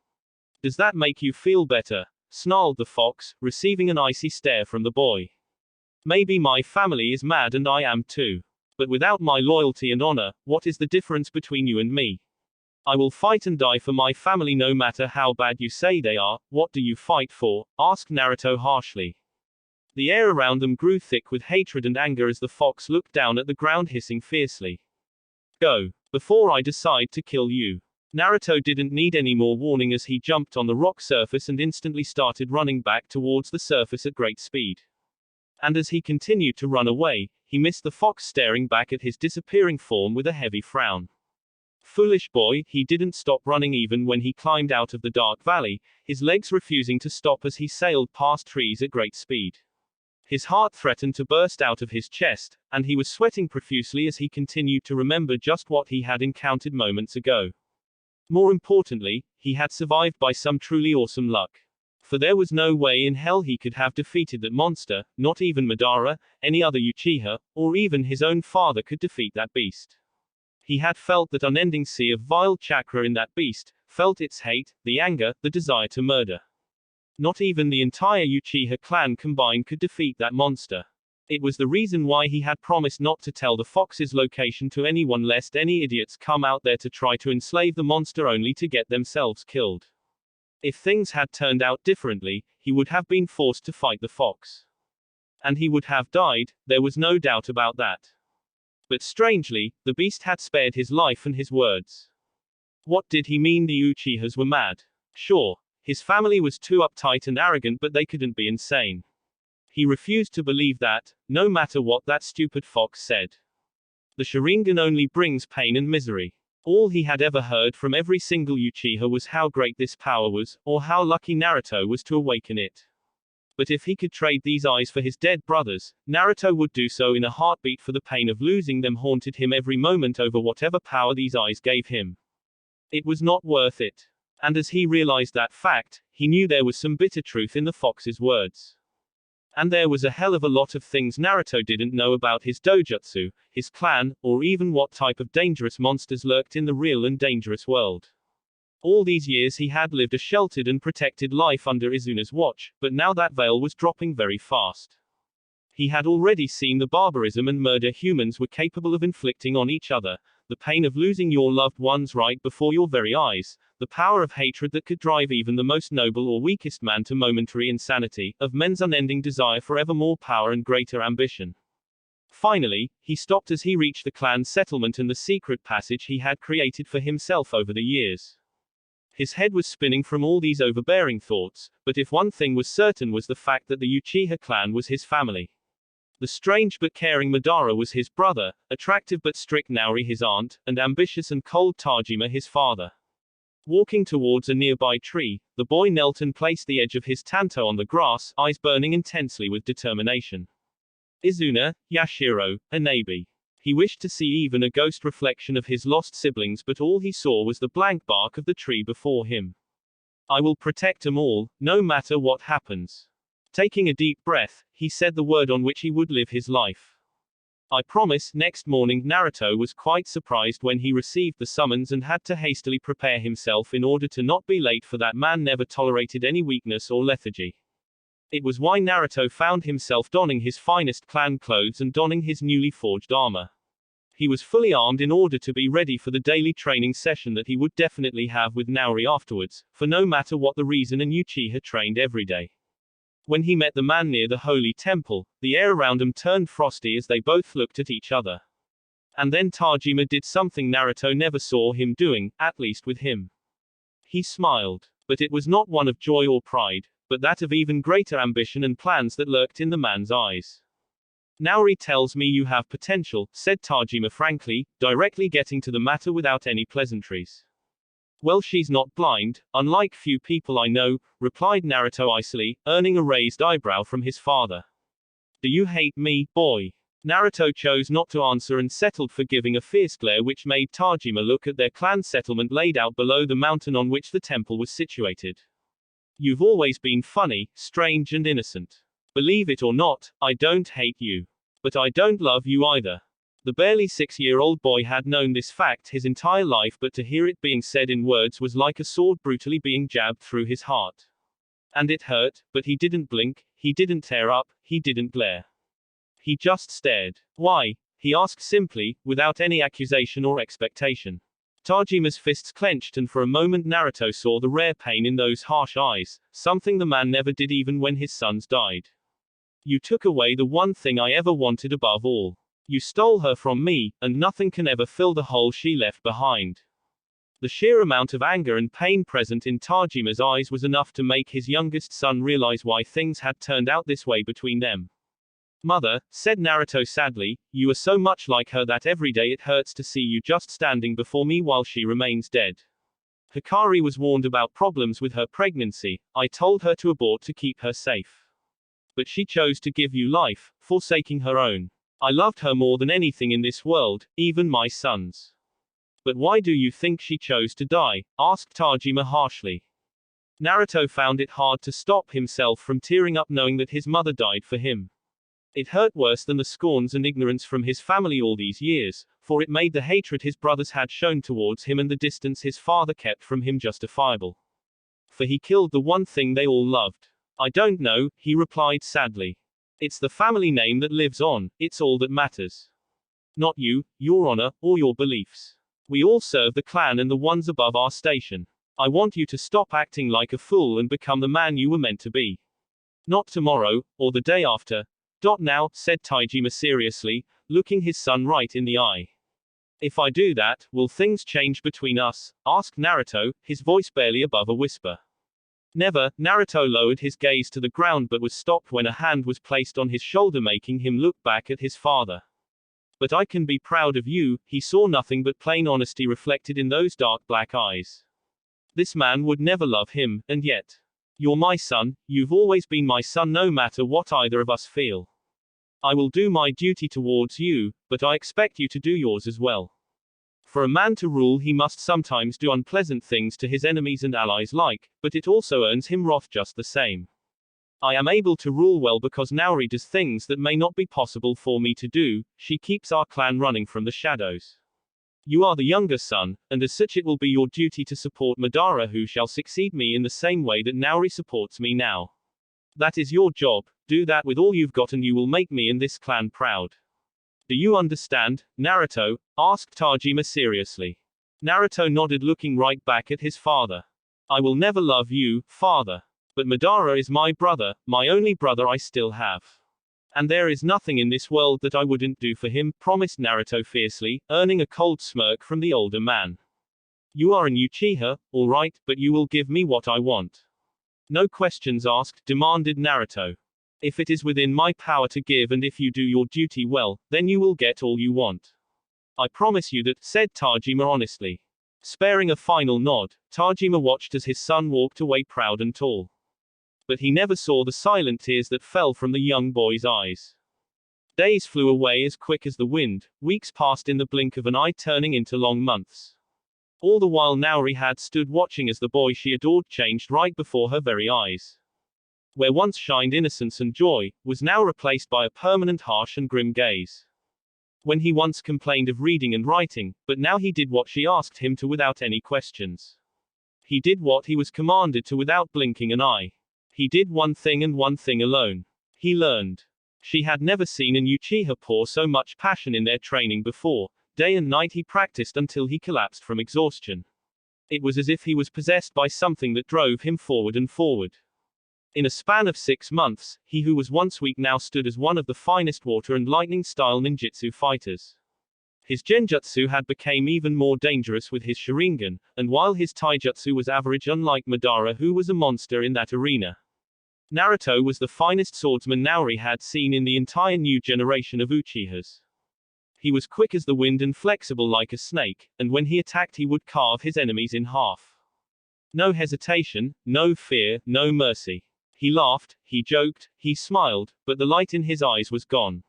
Does that make you feel better? Snarled the fox, receiving an icy stare from the boy. Maybe my family is mad and I am too. But without my loyalty and honor, what is the difference between you and me? I will fight and die for my family no matter how bad you say they are. What do you fight for? Asked Naruto harshly. The air around them grew thick with hatred and anger as the fox looked down at the ground, hissing fiercely. Go. Before I decide to kill you. Naruto didn't need any more warning as he jumped on the rock surface and instantly started running back towards the surface at great speed. And as he continued to run away, he missed the fox staring back at his disappearing form with a heavy frown. Foolish boy, he didn't stop running even when he climbed out of the dark valley, his legs refusing to stop as he sailed past trees at great speed. His heart threatened to burst out of his chest, and he was sweating profusely as he continued to remember just what he had encountered moments ago. More importantly, he had survived by some truly awesome luck. For there was no way in hell he could have defeated that monster, not even Madara, any other Uchiha, or even his own father could defeat that beast. He had felt that unending sea of vile chakra in that beast, felt its hate, the anger, the desire to murder. Not even the entire Uchiha clan combined could defeat that monster. It was the reason why he had promised not to tell the fox's location to anyone lest any idiots come out there to try to enslave the monster only to get themselves killed. If things had turned out differently, he would have been forced to fight the fox. And he would have died, there was no doubt about that. But strangely, the beast had spared his life and his words. What did he mean the Uchihas were mad? Sure. His family was too uptight and arrogant, but they couldn't be insane. He refused to believe that, no matter what that stupid fox said. The Sharingan only brings pain and misery. All he had ever heard from every single Uchiha was how great this power was, or how lucky Naruto was to awaken it. But if he could trade these eyes for his dead brothers, Naruto would do so in a heartbeat, for the pain of losing them haunted him every moment over whatever power these eyes gave him. It was not worth it. And as he realized that fact, he knew there was some bitter truth in the fox's words. And there was a hell of a lot of things Naruto didn't know about his dojutsu, his clan, or even what type of dangerous monsters lurked in the real and dangerous world. All these years he had lived a sheltered and protected life under Izuna's watch, but now that veil was dropping very fast. He had already seen the barbarism and murder humans were capable of inflicting on each other, the pain of losing your loved ones right before your very eyes, the power of hatred that could drive even the most noble or weakest man to momentary insanity, of men's unending desire for ever more power and greater ambition. Finally, he stopped as he reached the clan settlement and the secret passage he had created for himself over the years. His head was spinning from all these overbearing thoughts, but if one thing was certain was the fact that the Uchiha clan was his family. The strange but caring Madara was his brother, attractive but strict Naori his aunt, and ambitious and cold Tajima his father. Walking towards a nearby tree, the boy knelt and placed the edge of his tanto on the grass, eyes burning intensely with determination. Izuna, Yashiro, Anabi. He wished to see even a ghost reflection of his lost siblings, but all he saw was the blank bark of the tree before him. I will protect them all, no matter what happens. Taking a deep breath, he said the word on which he would live his life. I promise. Next morning, Naruto was quite surprised when he received the summons and had to hastily prepare himself in order to not be late, for that man never tolerated any weakness or lethargy. It was why Naruto found himself donning his finest clan clothes and donning his newly forged armor. He was fully armed in order to be ready for the daily training session that he would definitely have with Naori afterwards, for no matter what the reason, an Uchiha trained every day. When he met the man near the holy temple, the air around them turned frosty as they both looked at each other. And then Tajima did something Naruto never saw him doing, at least with him. He smiled. But it was not one of joy or pride, but that of even greater ambition and plans that lurked in the man's eyes. Naori tells me you have potential, said Tajima frankly, directly getting to the matter without any pleasantries. Well, she's not blind, unlike few people I know, replied Naruto icily, earning a raised eyebrow from his father. Do you hate me, boy? Naruto chose not to answer and settled for giving a fierce glare which made Tajima look at their clan settlement laid out below the mountain on which the temple was situated. You've always been funny, strange and innocent. Believe it or not, I don't hate you. But I don't love you either. The barely 6-year-old boy had known this fact his entire life, but to hear it being said in words was like a sword brutally being jabbed through his heart. And it hurt, but he didn't blink, he didn't tear up, he didn't glare. He just stared. Why? He asked simply, without any accusation or expectation. Tajima's fists clenched, and for a moment Naruto saw the rare pain in those harsh eyes, something the man never did even when his sons died. You took away the one thing I ever wanted above all. You stole her from me, and nothing can ever fill the hole she left behind. The sheer amount of anger and pain present in Tajima's eyes was enough to make his youngest son realize why things had turned out this way between them. Mother, said Naruto sadly, you are so much like her that every day it hurts to see you just standing before me while she remains dead. Hikari was warned about problems with her pregnancy. I told her to abort to keep her safe. But she chose to give you life, forsaking her own. I loved her more than anything in this world, even my sons. But why do you think she chose to die? Asked Tajima harshly. Naruto found it hard to stop himself from tearing up knowing that his mother died for him. It hurt worse than the scorns and ignorance from his family all these years, for it made the hatred his brothers had shown towards him and the distance his father kept from him justifiable. For he killed the one thing they all loved. I don't know, he replied sadly. It's the family name that lives on, it's all that matters. Not you, your honor, or your beliefs. We all serve the clan and the ones above our station. I want you to stop acting like a fool and become the man you were meant to be. Not tomorrow, or the day after. Now, said Tajima seriously, looking his son right in the eye. If I do that, will things change between us? Asked Naruto, his voice barely above a whisper. Never. Naruto lowered his gaze to the ground but was stopped when a hand was placed on his shoulder, making him look back at his father. But I can be proud of you. He saw nothing but plain honesty reflected in those dark black eyes. This man would never love him, and yet. You're my son, you've always been my son no matter what either of us feel. I will do my duty towards you, but I expect you to do yours as well. For a man to rule he must sometimes do unpleasant things to his enemies and allies alike, but it also earns him wrath just the same. I am able to rule well because Naori does things that may not be possible for me to do. She keeps our clan running from the shadows. You are the younger son, and as such it will be your duty to support Madara, who shall succeed me in the same way that Naori supports me now. That is your job, do that with all you've got and you will make me and this clan proud. Do you understand, Naruto? Asked Tajima seriously. Naruto nodded, looking right back at his father. I will never love you, father. But Madara is my brother, my only brother I still have. And there is nothing in this world that I wouldn't do for him, promised Naruto fiercely, earning a cold smirk from the older man. You are an Uchiha, all right, but you will give me what I want. No questions asked, demanded Naruto. If it is within my power to give and if you do your duty well, then you will get all you want. I promise you that, said Tajima honestly. Sparing a final nod, Tajima watched as his son walked away proud and tall. But he never saw the silent tears that fell from the young boy's eyes. Days flew away as quick as the wind, weeks passed in the blink of an eye turning into long months. All the while Naori had stood watching as the boy she adored changed right before her very eyes. Where once shined innocence and joy, was now replaced by a permanent harsh and grim gaze. When he once complained of reading and writing, but now he did what she asked him to without any questions. He did what he was commanded to without blinking an eye. He did one thing and one thing alone. He learned. She had never seen an Uchiha pour so much passion in their training before. Day and night he practiced until he collapsed from exhaustion. It was as if he was possessed by something that drove him forward and forward. In a span of 6 months, he who was once weak now stood as one of the finest water and lightning style ninjutsu fighters. His genjutsu had become even more dangerous with his Sharingan, and while his taijutsu was average unlike Madara who was a monster in that arena. Naruto was the finest swordsman Naori had seen in the entire new generation of Uchihas. He was quick as the wind and flexible like a snake, and when he attacked he would carve his enemies in half. No hesitation, no fear, no mercy. He laughed, he joked, he smiled, but the light in his eyes was gone.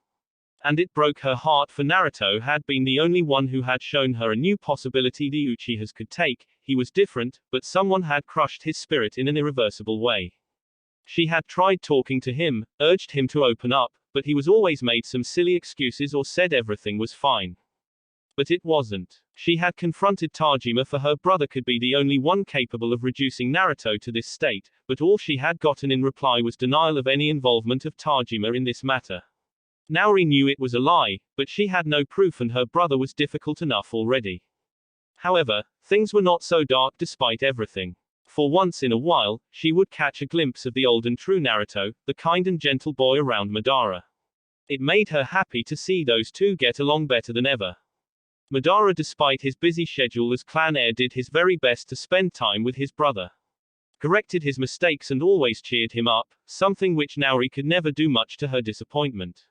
And it broke her heart, for Naruto had been the only one who had shown her a new possibility the Uchihas could take. He was different, but someone had crushed his spirit in an irreversible way. She had tried talking to him, urged him to open up, but he was always made some silly excuses or said everything was fine. But it wasn't. She had confronted Tajima, for her brother could be the only one capable of reducing Naruto to this state, but all she had gotten in reply was denial of any involvement of Tajima in this matter. Naori knew it was a lie, but she had no proof and her brother was difficult enough already. However, things were not so dark despite everything. For once in a while, she would catch a glimpse of the old and true Naruto, the kind and gentle boy around Madara. It made her happy to see those two get along better than ever. Madara, despite his busy schedule as clan heir, did his very best to spend time with his brother. Corrected his mistakes and always cheered him up, something which Naori could never do, much to her disappointment.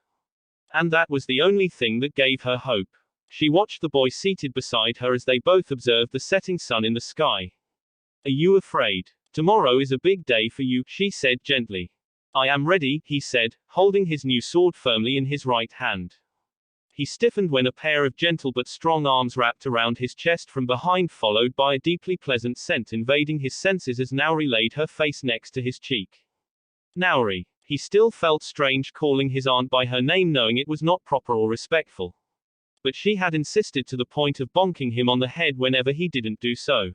And that was the only thing that gave her hope. She watched the boy seated beside her as they both observed the setting sun in the sky. Are you afraid? Tomorrow is a big day for you, she said gently. I am ready, he said, holding his new sword firmly in his right hand. He stiffened when a pair of gentle but strong arms wrapped around his chest from behind, followed by a deeply pleasant scent invading his senses as Naori laid her face next to his cheek. Naori. He still felt strange calling his aunt by her name, knowing it was not proper or respectful. But she had insisted to the point of bonking him on the head whenever he didn't do so.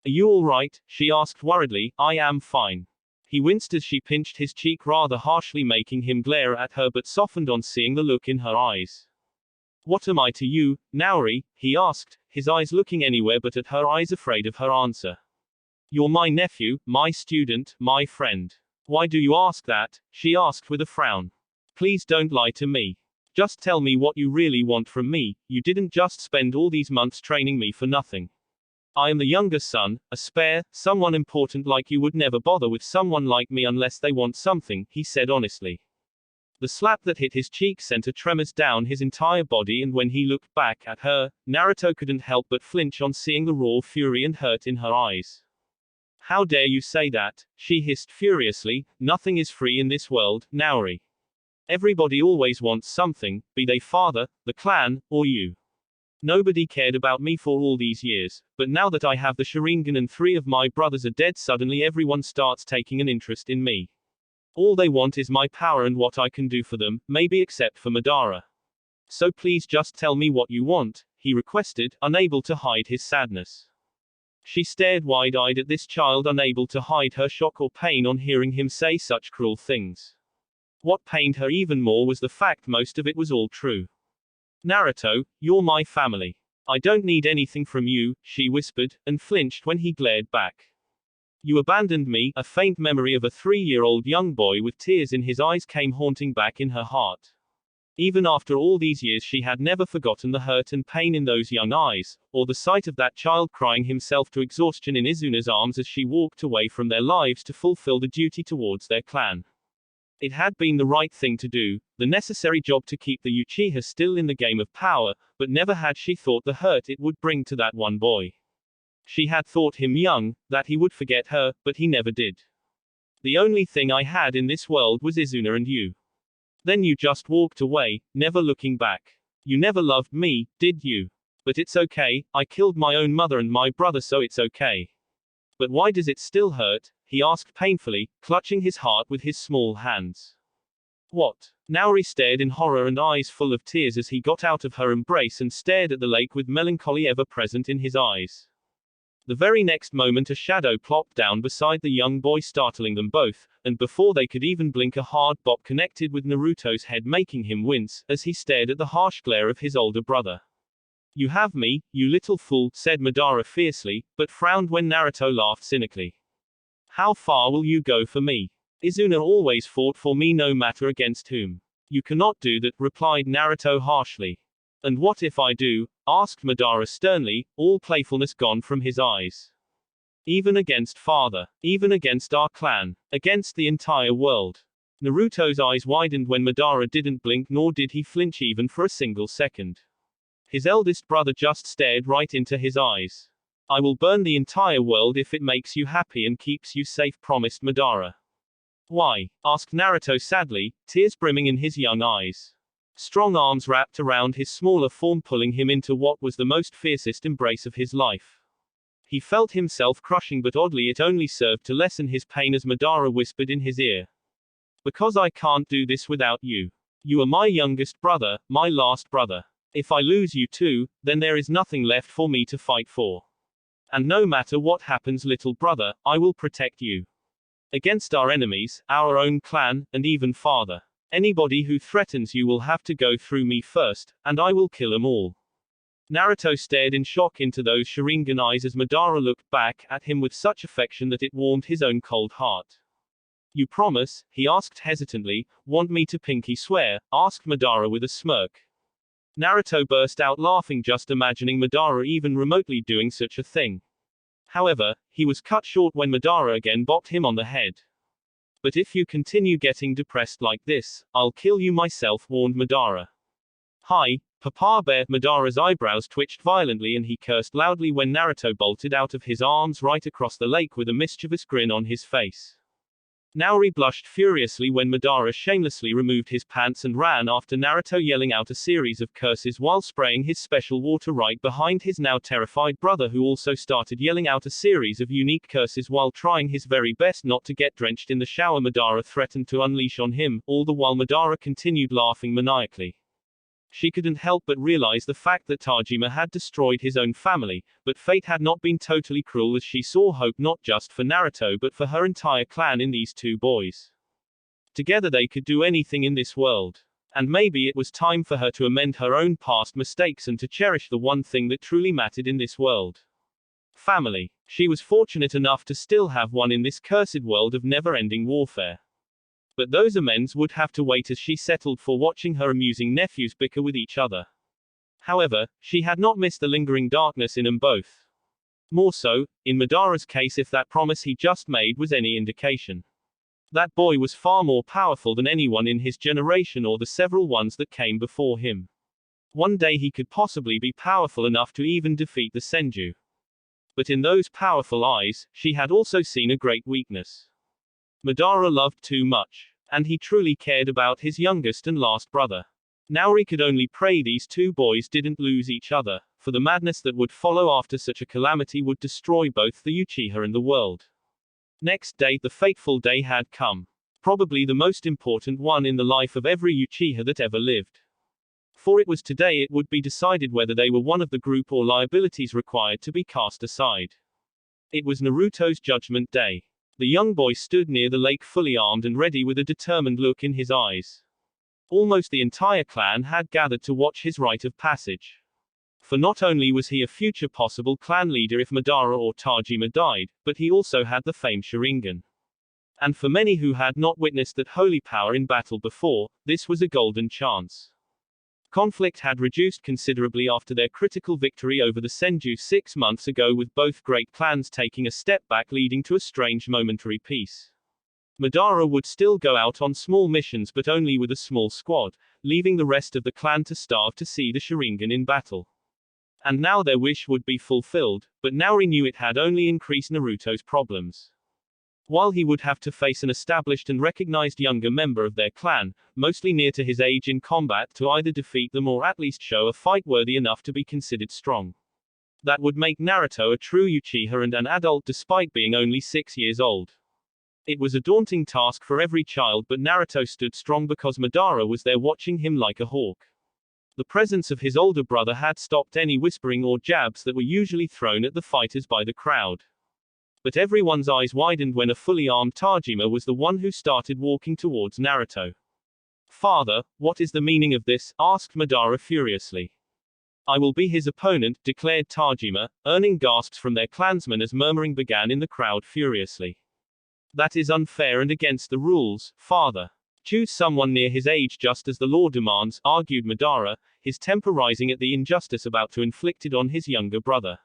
Are you all right? She asked worriedly. I am fine. He winced as she pinched his cheek rather harshly, making him glare at her, but softened on seeing the look in her eyes. What am I to you, Naori? He asked, his eyes looking anywhere but at her eyes, afraid of her answer. You're my nephew, my student, my friend. Why do you ask that? She asked with a frown. Please don't lie to me. Just tell me what you really want from me. You didn't just spend all these months training me for nothing. I am the younger son, a spare, someone important like you would never bother with someone like me unless they want something, he said honestly. The slap that hit his cheek sent a tremors down his entire body, and when he looked back at her, Naruto couldn't help but flinch on seeing the raw fury and hurt in her eyes. How dare you say that? She hissed furiously. Nothing is free in this world, Naori. Everybody always wants something, be they father, the clan, or you. Nobody cared about me for all these years, but now that I have the Sharingan and 3 of my brothers are dead, suddenly everyone starts taking an interest in me. All they want is my power and what I can do for them, maybe except for Madara. So please just tell me what you want, he requested, unable to hide his sadness. She stared wide-eyed at this child, unable to hide her shock or pain on hearing him say such cruel things. What pained her even more was the fact most of it was all true. Naruto, you're my family. I don't need anything from you, she whispered, and flinched when he glared back. You abandoned me. A faint memory of a 3-year-old young boy with tears in his eyes came haunting back in her heart. Even after all these years, she had never forgotten the hurt and pain in those young eyes, or the sight of that child crying himself to exhaustion in Izuna's arms as she walked away from their lives to fulfill the duty towards their clan. It had been the right thing to do, the necessary job to keep the Uchiha still in the game of power, but never had she thought the hurt it would bring to that one boy. She had thought him young, that he would forget her, but he never did. The only thing I had in this world was Izuna and you. Then you just walked away, never looking back. You never loved me, did you? But it's okay, I killed my own mother and my brother, so it's okay. But why does it still hurt? He asked painfully, clutching his heart with his small hands. What? Naori stared in horror and eyes full of tears as he got out of her embrace and stared at the lake with melancholy ever present in his eyes. The very next moment a shadow plopped down beside the young boy, startling them both, and before they could even blink a hard bop connected with Naruto's head, making him wince, as he stared at the harsh glare of his older brother. You have me, you little fool, said Madara fiercely, but frowned when Naruto laughed cynically. How far will you go for me? Izuna always fought for me no matter against whom. You cannot do that, replied Naruto harshly. And what if I do? Asked Madara sternly, all playfulness gone from his eyes. Even against father. Even against our clan. Against the entire world. Naruto's eyes widened when Madara didn't blink, nor did he flinch even for a single second. His eldest brother just stared right into his eyes. I will burn the entire world if it makes you happy and keeps you safe, promised Madara. Why? Asked Naruto sadly, tears brimming in his young eyes. Strong arms wrapped around his smaller form, pulling him into what was the most fiercest embrace of his life. He felt himself crushing, but oddly it only served to lessen his pain as Madara whispered in his ear. Because I can't do this without you. You are my youngest brother, my last brother. If I lose you too, then there is nothing left for me to fight for. And no matter what happens, little brother, I will protect you. Against our enemies, our own clan, and even farther. Anybody who threatens you will have to go through me first, and I will kill them all. Naruto stared in shock into those Sharingan eyes as Madara looked back at him with such affection that it warmed his own cold heart. You promise? He asked hesitantly. Want me to pinky swear? Asked Madara with a smirk. Naruto burst out laughing just imagining Madara even remotely doing such a thing. However, he was cut short when Madara again bopped him on the head. But if you continue getting depressed like this, I'll kill you myself, warned Madara. Hi, Papa Bear. Madara's eyebrows twitched violently and he cursed loudly when Naruto bolted out of his arms right across the lake with a mischievous grin on his face. Naori blushed furiously when Madara shamelessly removed his pants and ran after Naruto, yelling out a series of curses while spraying his special water right behind his now terrified brother, who also started yelling out a series of unique curses while trying his very best not to get drenched in the shower Madara threatened to unleash on him, all the while Madara continued laughing maniacally. She couldn't help but realize the fact that Tajima had destroyed his own family, but fate had not been totally cruel, as she saw hope not just for Naruto but for her entire clan in these two boys. Together they could do anything in this world. And maybe it was time for her to amend her own past mistakes and to cherish the one thing that truly mattered in this world. Family. She was fortunate enough to still have one in this cursed world of never-ending warfare. But those amends would have to wait as she settled for watching her amusing nephews bicker with each other. However, she had not missed the lingering darkness in them both. More so, in Madara's case, if that promise he just made was any indication. That boy was far more powerful than anyone in his generation or the several ones that came before him. One day he could possibly be powerful enough to even defeat the Senju. But in those powerful eyes, she had also seen a great weakness. Madara loved too much. And he truly cared about his youngest and last brother. Naori could only pray these two boys didn't lose each other, for the madness that would follow after such a calamity would destroy both the Uchiha and the world. Next day, the fateful day had come. Probably the most important one in the life of every Uchiha that ever lived. For it was today it would be decided whether they were one of the group or liabilities required to be cast aside. It was Naruto's judgment day. The young boy stood near the lake fully armed and ready with a determined look in his eyes. Almost the entire clan had gathered to watch his rite of passage. For not only was he a future possible clan leader if Madara or Tajima died, but he also had the famed Sharingan. And for many who had not witnessed that holy power in battle before, this was a golden chance. Conflict had reduced considerably after their critical victory over the Senju 6 months ago, with both great clans taking a step back, leading to a strange momentary peace. Madara would still go out on small missions but only with a small squad, leaving the rest of the clan to starve to see the Sharingan in battle. And now their wish would be fulfilled, but Naori knew it had only increased Naruto's problems. While he would have to face an established and recognized younger member of their clan, mostly near to his age in combat to either defeat them or at least show a fight worthy enough to be considered strong. That would make Naruto a true Uchiha and an adult despite being only 6 years old. It was a daunting task for every child, but Naruto stood strong because Madara was there watching him like a hawk. The presence of his older brother had stopped any whispering or jabs that were usually thrown at the fighters by the crowd. But everyone's eyes widened when a fully armed Tajima was the one who started walking towards Naruto. "Father, what is the meaning of this?" asked Madara furiously. "I will be his opponent," declared Tajima, earning gasps from their clansmen as murmuring began in the crowd furiously. "That is unfair and against the rules, father. Choose someone near his age just as the law demands," argued Madara, his temper rising at the injustice about to inflicted on his younger brother.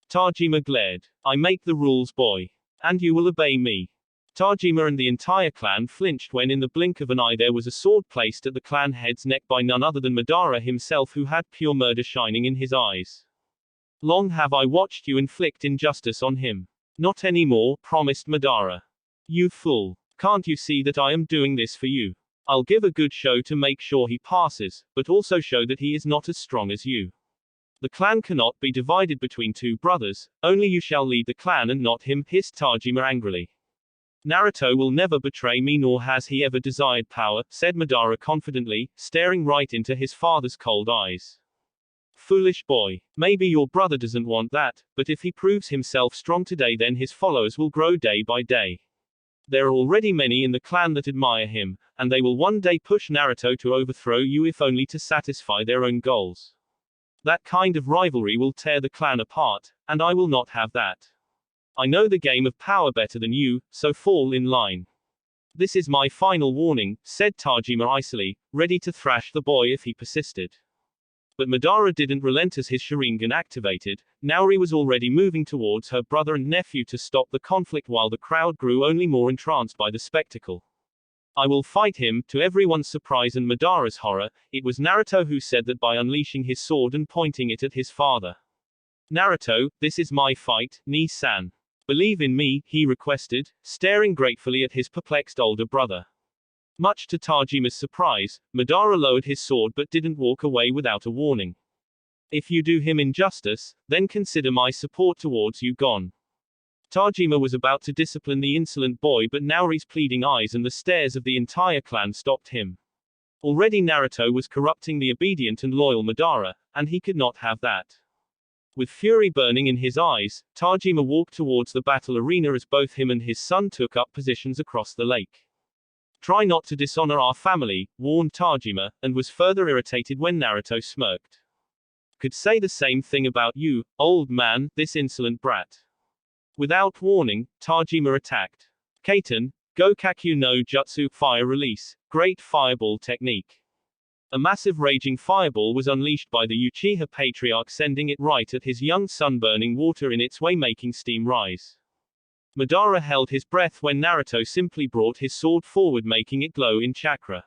Tajima glared. "I make the rules, boy. And you will obey me." Tajima and the entire clan flinched when in the blink of an eye there was a sword placed at the clan head's neck by none other than Madara himself, who had pure murder shining in his eyes. "Long have I watched you inflict injustice on him." "Not anymore," promised Madara. "You fool. Can't you see that I am doing this for you? I'll give a good show to make sure he passes, but also show that he is not as strong as you. The clan cannot be divided between two brothers, only you shall lead the clan and not him," hissed Tajima angrily. "Naruto will never betray me, nor has he ever desired power," said Madara confidently, staring right into his father's cold eyes. "Foolish boy. Maybe your brother doesn't want that, but if he proves himself strong today, then his followers will grow day by day. There are already many in the clan that admire him, and they will one day push Naruto to overthrow you if only to satisfy their own goals. That kind of rivalry will tear the clan apart, and I will not have that. I know the game of power better than you, so fall in line." "This is my final warning," said Tajima icily, ready to thrash the boy if he persisted. But Madara didn't relent as his Sharingan activated. Naori was already moving towards her brother and nephew to stop the conflict while the crowd grew only more entranced by the spectacle. "I will fight him." To everyone's surprise and Madara's horror, it was Naruto who said that by unleashing his sword and pointing it at his father. "Naruto, this is my fight, Ni-san. Believe in me," he requested, staring gratefully at his perplexed older brother. Much to Tajima's surprise, Madara lowered his sword but didn't walk away without a warning. "If you do him injustice, then consider my support towards you gone." Tajima was about to discipline the insolent boy, but Naori's pleading eyes and the stares of the entire clan stopped him. Already Naruto was corrupting the obedient and loyal Madara, and he could not have that. With fury burning in his eyes, Tajima walked towards the battle arena as both him and his son took up positions across the lake. "Try not to dishonor our family," warned Tajima, and was further irritated when Naruto smirked. "Could say the same thing about you, old man, this insolent brat." Without warning, Tajima attacked. Kaiten, Gokakyu no Jutsu, fire release, great fireball technique. A massive raging fireball was unleashed by the Uchiha patriarch, sending it right at his young son, burning water in its way, making steam rise. Madara held his breath when Naruto simply brought his sword forward, making it glow in chakra.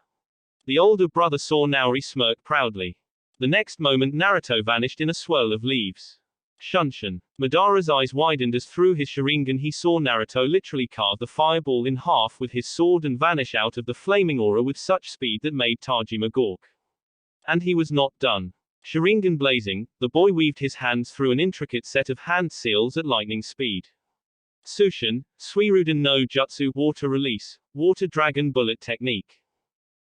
The older brother saw Naori smirk proudly. The next moment Naruto vanished in a swirl of leaves. Shunshin. Madara's eyes widened as through his Sharingan he saw Naruto literally carve the fireball in half with his sword and vanish out of the flaming aura with such speed that made Tajima gawk. And he was not done. Sharingan blazing, the boy weaved his hands through an intricate set of hand seals at lightning speed. Sushin, Suiruden no Jutsu, water release, water dragon bullet technique.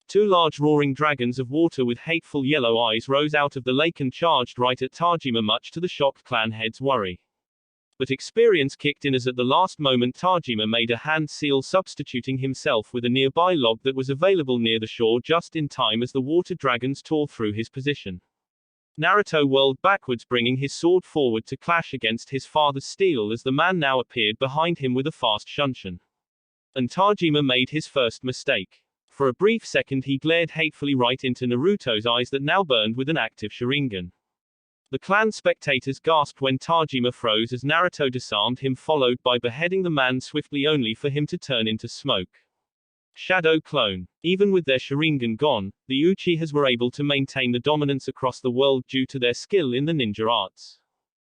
Two large roaring dragons of water with hateful yellow eyes rose out of the lake and charged right at Tajima, much to the shocked clan head's worry. But experience kicked in as at the last moment Tajima made a hand seal, substituting himself with a nearby log that was available near the shore just in time as the water dragons tore through his position. Naruto whirled backwards, bringing his sword forward to clash against his father's steel as the man now appeared behind him with a fast shunshin. And Tajima made his first mistake. For a brief second he glared hatefully right into Naruto's eyes that now burned with an active Sharingan. The clan spectators gasped when Tajima froze as Naruto disarmed him, followed by beheading the man swiftly, only for him to turn into smoke. Shadow clone. Even with their Sharingan gone, the Uchihas were able to maintain the dominance across the world due to their skill in the ninja arts.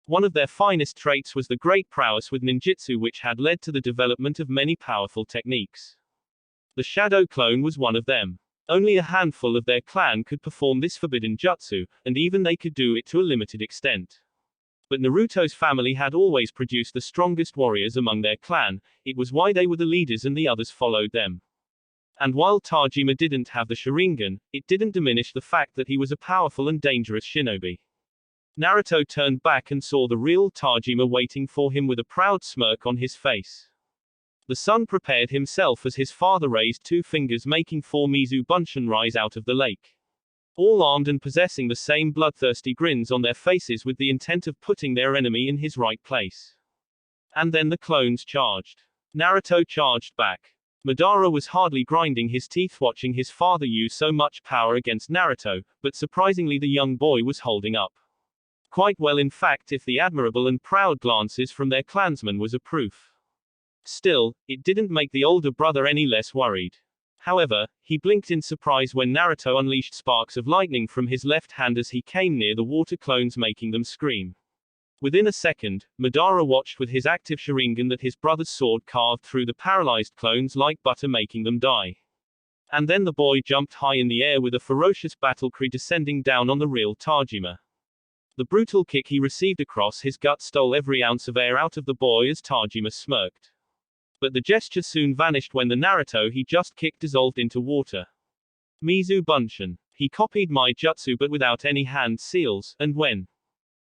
One of their finest traits was the great prowess with ninjutsu, which had led to the development of many powerful techniques. The Shadow clone was one of them. Only a handful of their clan could perform this forbidden jutsu, and even they could do it to a limited extent. But Naruto's family had always produced the strongest warriors among their clan. It was why they were the leaders and the others followed them. And while Tajima didn't have the Sharingan, it didn't diminish the fact that he was a powerful and dangerous shinobi. Naruto turned back and saw the real Tajima waiting for him with a proud smirk on his face. The son prepared himself as his father raised two fingers, making 4 Mizu Bunshin rise out of the lake. All armed and possessing the same bloodthirsty grins on their faces with the intent of putting their enemy in his right place. And then the clones charged. Naruto charged back. Madara was hardly grinding his teeth watching his father use so much power against Naruto, but surprisingly the young boy was holding up quite well, in fact, if the admirable and proud glances from their clansmen was a proof. Still, it didn't make the older brother any less worried. However, he blinked in surprise when Naruto unleashed sparks of lightning from his left hand as he came near the water clones, making them scream. Within a second, Madara watched with his active Sharingan that his brother's sword carved through the paralyzed clones like butter, making them die. And then the boy jumped high in the air with a ferocious battle cry descending down on the real Tajima. The brutal kick he received across his gut stole every ounce of air out of the boy as Tajima smirked. But the gesture soon vanished when the Naruto he just kicked dissolved into water. Mizu Bunshin. He copied my jutsu but without any hand seals, and when?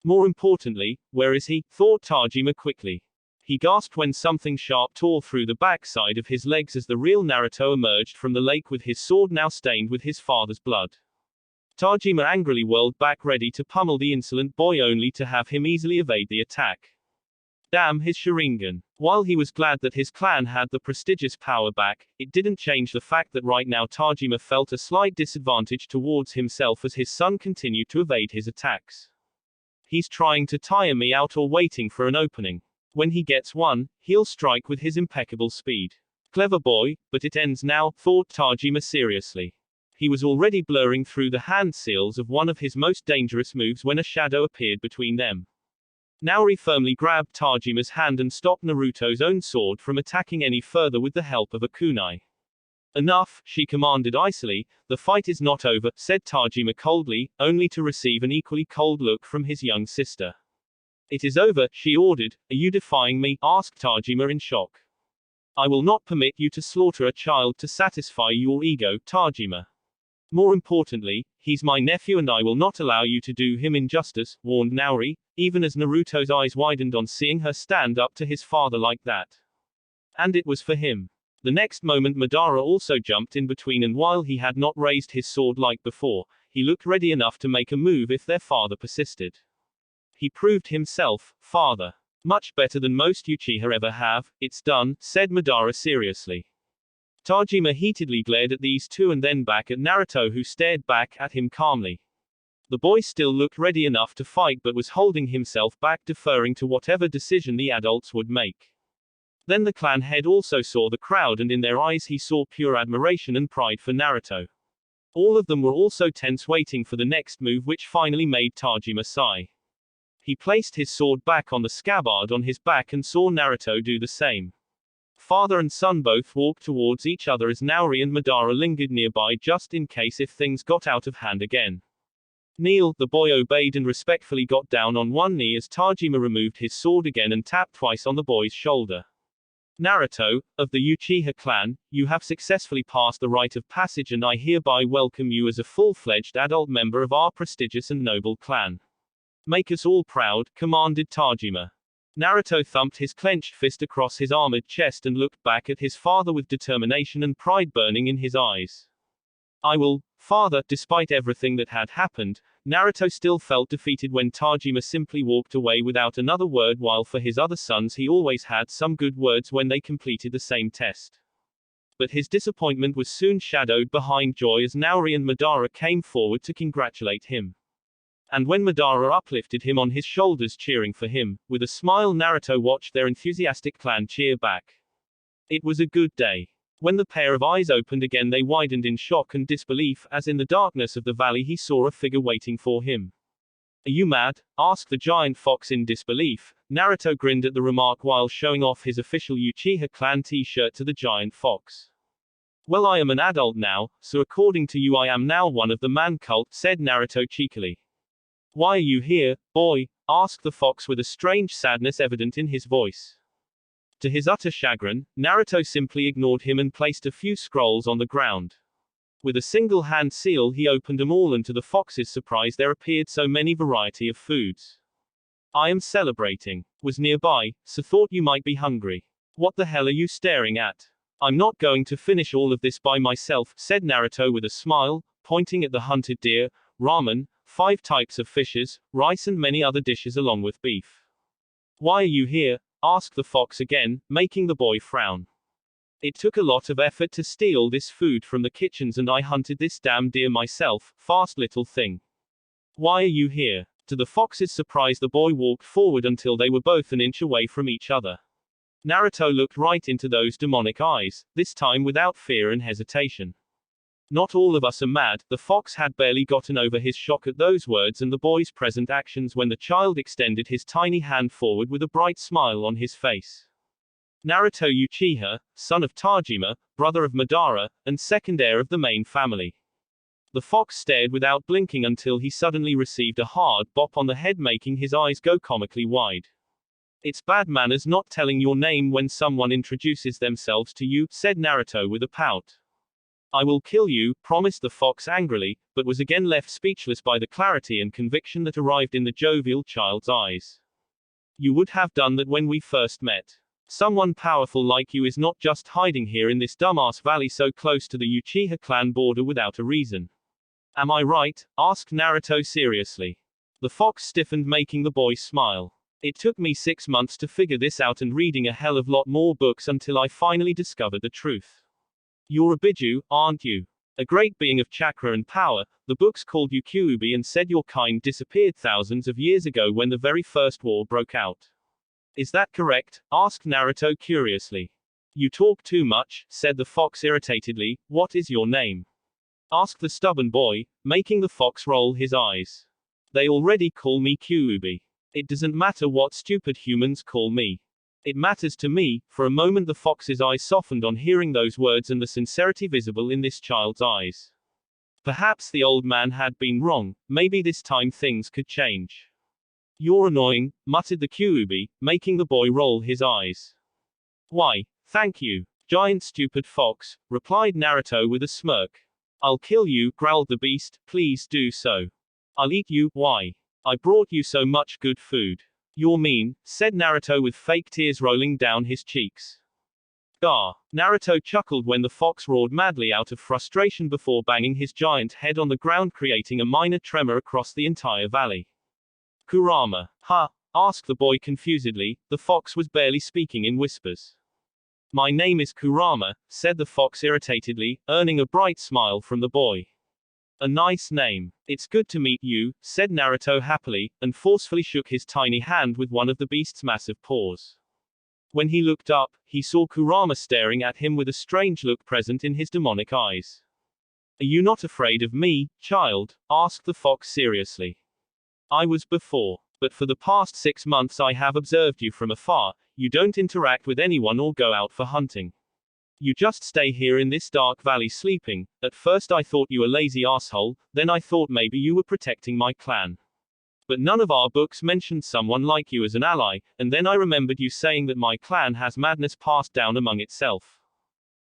More importantly, where is he? Thought Tajima quickly. He gasped when something sharp tore through the backside of his legs as the real Naruto emerged from the lake with his sword now stained with his father's blood. Tajima angrily whirled back, ready to pummel the insolent boy, only to have him easily evade the attack. Damn his Sharingan. While he was glad that his clan had the prestigious power back, it didn't change the fact that right now Tajima felt a slight disadvantage towards himself as his son continued to evade his attacks. He's trying to tire me out or waiting for an opening. When he gets one, he'll strike with his impeccable speed. Clever boy, but it ends now, thought Tajima seriously. He was already blurring through the hand seals of one of his most dangerous moves when a shadow appeared between them. Naori firmly grabbed Tajima's hand and stopped Naruto's own sword from attacking any further with the help of a kunai. Enough, she commanded icily. The fight is not over, said Tajima coldly, only to receive an equally cold look from his young sister. It is over, she ordered. Are you defying me? Asked Tajima in shock. I will not permit you to slaughter a child to satisfy your ego, Tajima. More importantly, he's my nephew and I will not allow you to do him injustice, warned Naori, even as Naruto's eyes widened on seeing her stand up to his father like that. And it was for him. The next moment Madara also jumped in between, and while he had not raised his sword like before, he looked ready enough to make a move if their father persisted. He proved himself, father. Much better than most Uchiha ever have. It's done, said Madara seriously. Tajima heatedly glared at these two and then back at Naruto, who stared back at him calmly. The boy still looked ready enough to fight but was holding himself back, deferring to whatever decision the adults would make. Then the clan head also saw the crowd, and in their eyes he saw pure admiration and pride for Naruto. All of them were also tense, waiting for the next move, which finally made Tajima sigh. He placed his sword back on the scabbard on his back and saw Naruto do the same. Father and son both walked towards each other as Naori and Madara lingered nearby just in case if things got out of hand again. Kneel, the boy obeyed and respectfully got down on one knee as Tajima removed his sword again and tapped twice on the boy's shoulder. Naruto, of the Uchiha clan, you have successfully passed the rite of passage and I hereby welcome you as a full-fledged adult member of our prestigious and noble clan. Make us all proud, commanded Tajima. Naruto thumped his clenched fist across his armored chest and looked back at his father with determination and pride burning in his eyes. I will, father. Despite everything that had happened, Naruto still felt defeated when Tajima simply walked away without another word, while for his other sons he always had some good words when they completed the same test. But his disappointment was soon shadowed behind joy as Naori and Madara came forward to congratulate him. And when Madara uplifted him on his shoulders cheering for him, with a smile Naruto watched their enthusiastic clan cheer back. It was a good day. When the pair of eyes opened again they widened in shock and disbelief, as in the darkness of the valley he saw a figure waiting for him. Are you mad? Asked the giant fox in disbelief. Naruto grinned at the remark while showing off his official Uchiha clan t-shirt to the giant fox. Well, I am an adult now, so according to you I am now one of the man cult, said Naruto cheekily. Why are you here, boy? Asked the fox with a strange sadness evident in his voice. To his utter chagrin, Naruto simply ignored him and placed a few scrolls on the ground. With a single hand seal he opened them all, and to the fox's surprise there appeared so many variety of foods. I am celebrating. Was nearby, so thought you might be hungry. What the hell are you staring at? I'm not going to finish all of this by myself, said Naruto with a smile, pointing at the hunted deer, ramen, 5 types of fishes, rice and many other dishes along with beef. Why are you here? Asked the fox again, making the boy frown. It took a lot of effort to steal this food from the kitchens and I hunted this damn deer myself, fast little thing. Why are you here? To the fox's surprise the boy walked forward until they were both an inch away from each other. Naruto looked right into those demonic eyes, this time without fear and hesitation. Not all of us are mad, the fox had barely gotten over his shock at those words and the boy's present actions when the child extended his tiny hand forward with a bright smile on his face. Naruto Uchiha, son of Tajima, brother of Madara, and second heir of the main family. The fox stared without blinking until he suddenly received a hard bop on the head, making his eyes go comically wide. It's bad manners not telling your name when someone introduces themselves to you, said Naruto with a pout. I will kill you, promised the fox angrily, but was again left speechless by the clarity and conviction that arrived in the jovial child's eyes. You would have done that when we first met. Someone powerful like you is not just hiding here in this dumbass valley so close to the Uchiha clan border without a reason. Am I right? Asked Naruto seriously. The fox stiffened, making the boy smile. It took me 6 months to figure this out and reading a hell of lot more books until I finally discovered the truth. You're a Biju, aren't you? A great being of chakra and power. The books called you Kyuubi and said your kind disappeared thousands of years ago when the very first war broke out. Is that correct? Asked Naruto curiously. You talk too much, said the fox irritatedly. What is your name? Asked the stubborn boy, making the fox roll his eyes. They already call me Kyuubi. It doesn't matter what stupid humans call me. It matters to me. For a moment the fox's eyes softened on hearing those words and the sincerity visible in this child's eyes. Perhaps the old man had been wrong, maybe this time things could change. You're annoying, muttered the Kyuubi, making the boy roll his eyes. Why, thank you, giant stupid fox, replied Naruto with a smirk. I'll kill you, growled the beast, please do so. I'll eat you, why? I brought you so much good food. You're mean, said Naruto with fake tears rolling down his cheeks. Gah! Naruto chuckled when the fox roared madly out of frustration before banging his giant head on the ground, creating a minor tremor across the entire valley. Kurama. Huh? Asked the boy confusedly. The fox was barely speaking in whispers. My name is Kurama, said the fox irritatedly, earning a bright smile from the boy. A nice name. It's good to meet you, said Naruto happily, and forcefully shook his tiny hand with one of the beast's massive paws. When he looked up, he saw Kurama staring at him with a strange look present in his demonic eyes. Are you not afraid of me, child? Asked the fox seriously. I was before, but for the past 6 months I have observed you from afar. You don't interact with anyone or go out for hunting. You just stay here in this dark valley sleeping. At first I thought you a lazy asshole, then I thought maybe you were protecting my clan. But none of our books mentioned someone like you as an ally, and then I remembered you saying that my clan has madness passed down among itself.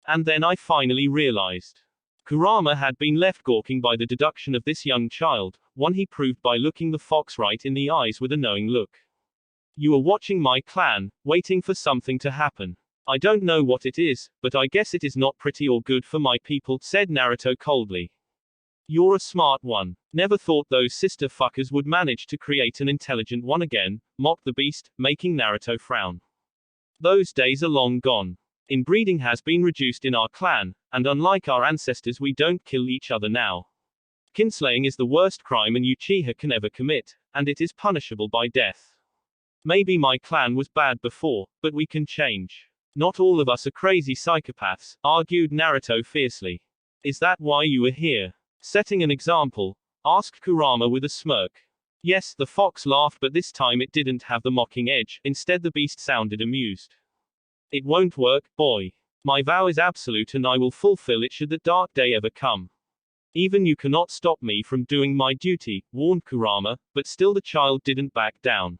And then I finally realized. Kurama had been left gawking by the deduction of this young child, one he proved by looking the fox right in the eyes with a knowing look. You are watching my clan, waiting for something to happen. I don't know what it is, but I guess it is not pretty or good for my people, said Naruto coldly. You're a smart one. Never thought those sister fuckers would manage to create an intelligent one again, mocked the beast, making Naruto frown. Those days are long gone. Inbreeding has been reduced in our clan, and unlike our ancestors we don't kill each other now. Kinslaying is the worst crime an Uchiha can ever commit, and it is punishable by death. Maybe my clan was bad before, but we can change. Not all of us are crazy psychopaths, argued Naruto fiercely. Is that why you are here? Setting an example? Asked Kurama with a smirk. Yes, the fox laughed, but this time it didn't have the mocking edge, instead the beast sounded amused. It won't work, boy. My vow is absolute and I will fulfill it should the dark day ever come. Even you cannot stop me from doing my duty, warned Kurama, but still the child didn't back down.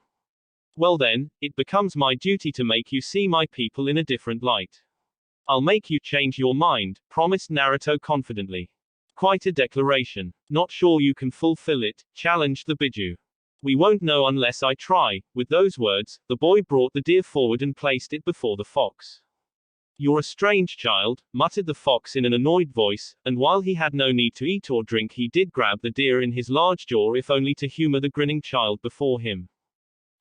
Well then, it becomes my duty to make you see my people in a different light. I'll make you change your mind, promised Naruto confidently. Quite a declaration. Not sure you can fulfill it, challenged the Biju. We won't know unless I try. With those words, the boy brought the deer forward and placed it before the fox. You're a strange child, muttered the fox in an annoyed voice, and while he had no need to eat or drink, he did grab the deer in his large jaw, if only to humor the grinning child before him.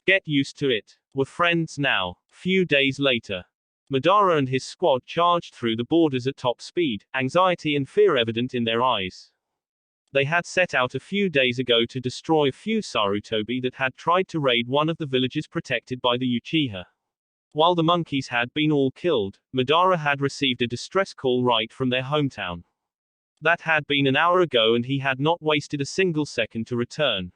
Get used to it. We're friends now. Few days later, Madara and his squad charged through the borders at top speed, anxiety and fear evident in their eyes. They had set out a few days ago to destroy a few Sarutobi that had tried to raid one of the villages protected by the Uchiha. While the monkeys had been all killed, Madara had received a distress call right from their hometown. That had been an hour ago and he had not wasted a single second to return.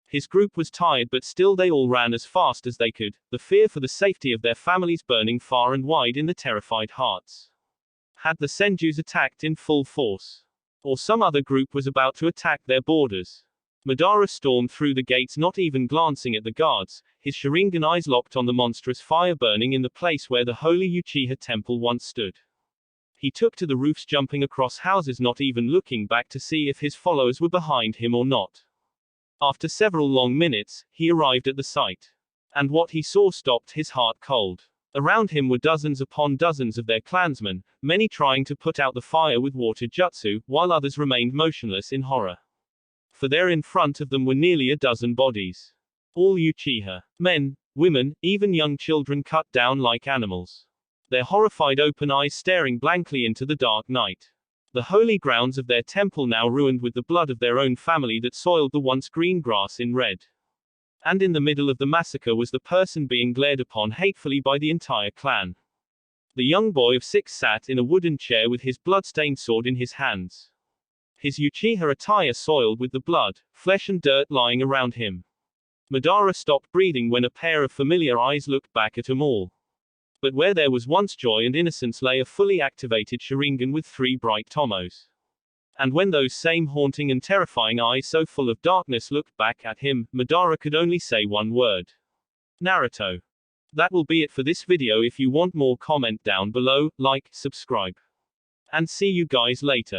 His group was tired, but still they all ran as fast as they could, the fear for the safety of their families burning far and wide in the terrified hearts. Had the Senjus attacked in full force? Or some other group was about to attack their borders? Madara stormed through the gates, not even glancing at the guards, his Sharingan eyes locked on the monstrous fire burning in the place where the holy Uchiha temple once stood. He took to the roofs, jumping across houses, not even looking back to see if his followers were behind him or not. After several long minutes, he arrived at the site. And what he saw stopped his heart cold. Around him were dozens upon dozens of their clansmen, many trying to put out the fire with water jutsu, while others remained motionless in horror. For there in front of them were nearly a dozen bodies. All Uchiha. Men, women, even young children cut down like animals. Their horrified open eyes staring blankly into the dark night. The holy grounds of their temple now ruined with the blood of their own family that soiled the once green grass in red. And in the middle of the massacre was the person being glared upon hatefully by the entire clan. The young boy of 6 sat in a wooden chair with his blood-stained sword in his hands. His Uchiha attire soiled with the blood, flesh and dirt lying around him. Madara stopped breathing when a pair of familiar eyes looked back at them all. But where there was once joy and innocence lay a fully activated Sharingan with 3 bright tomos. And when those same haunting and terrifying eyes so full of darkness looked back at him, Madara could only say one word. Naruto. That will be it for this video. If you want more, comment down below, like, subscribe. And see you guys later.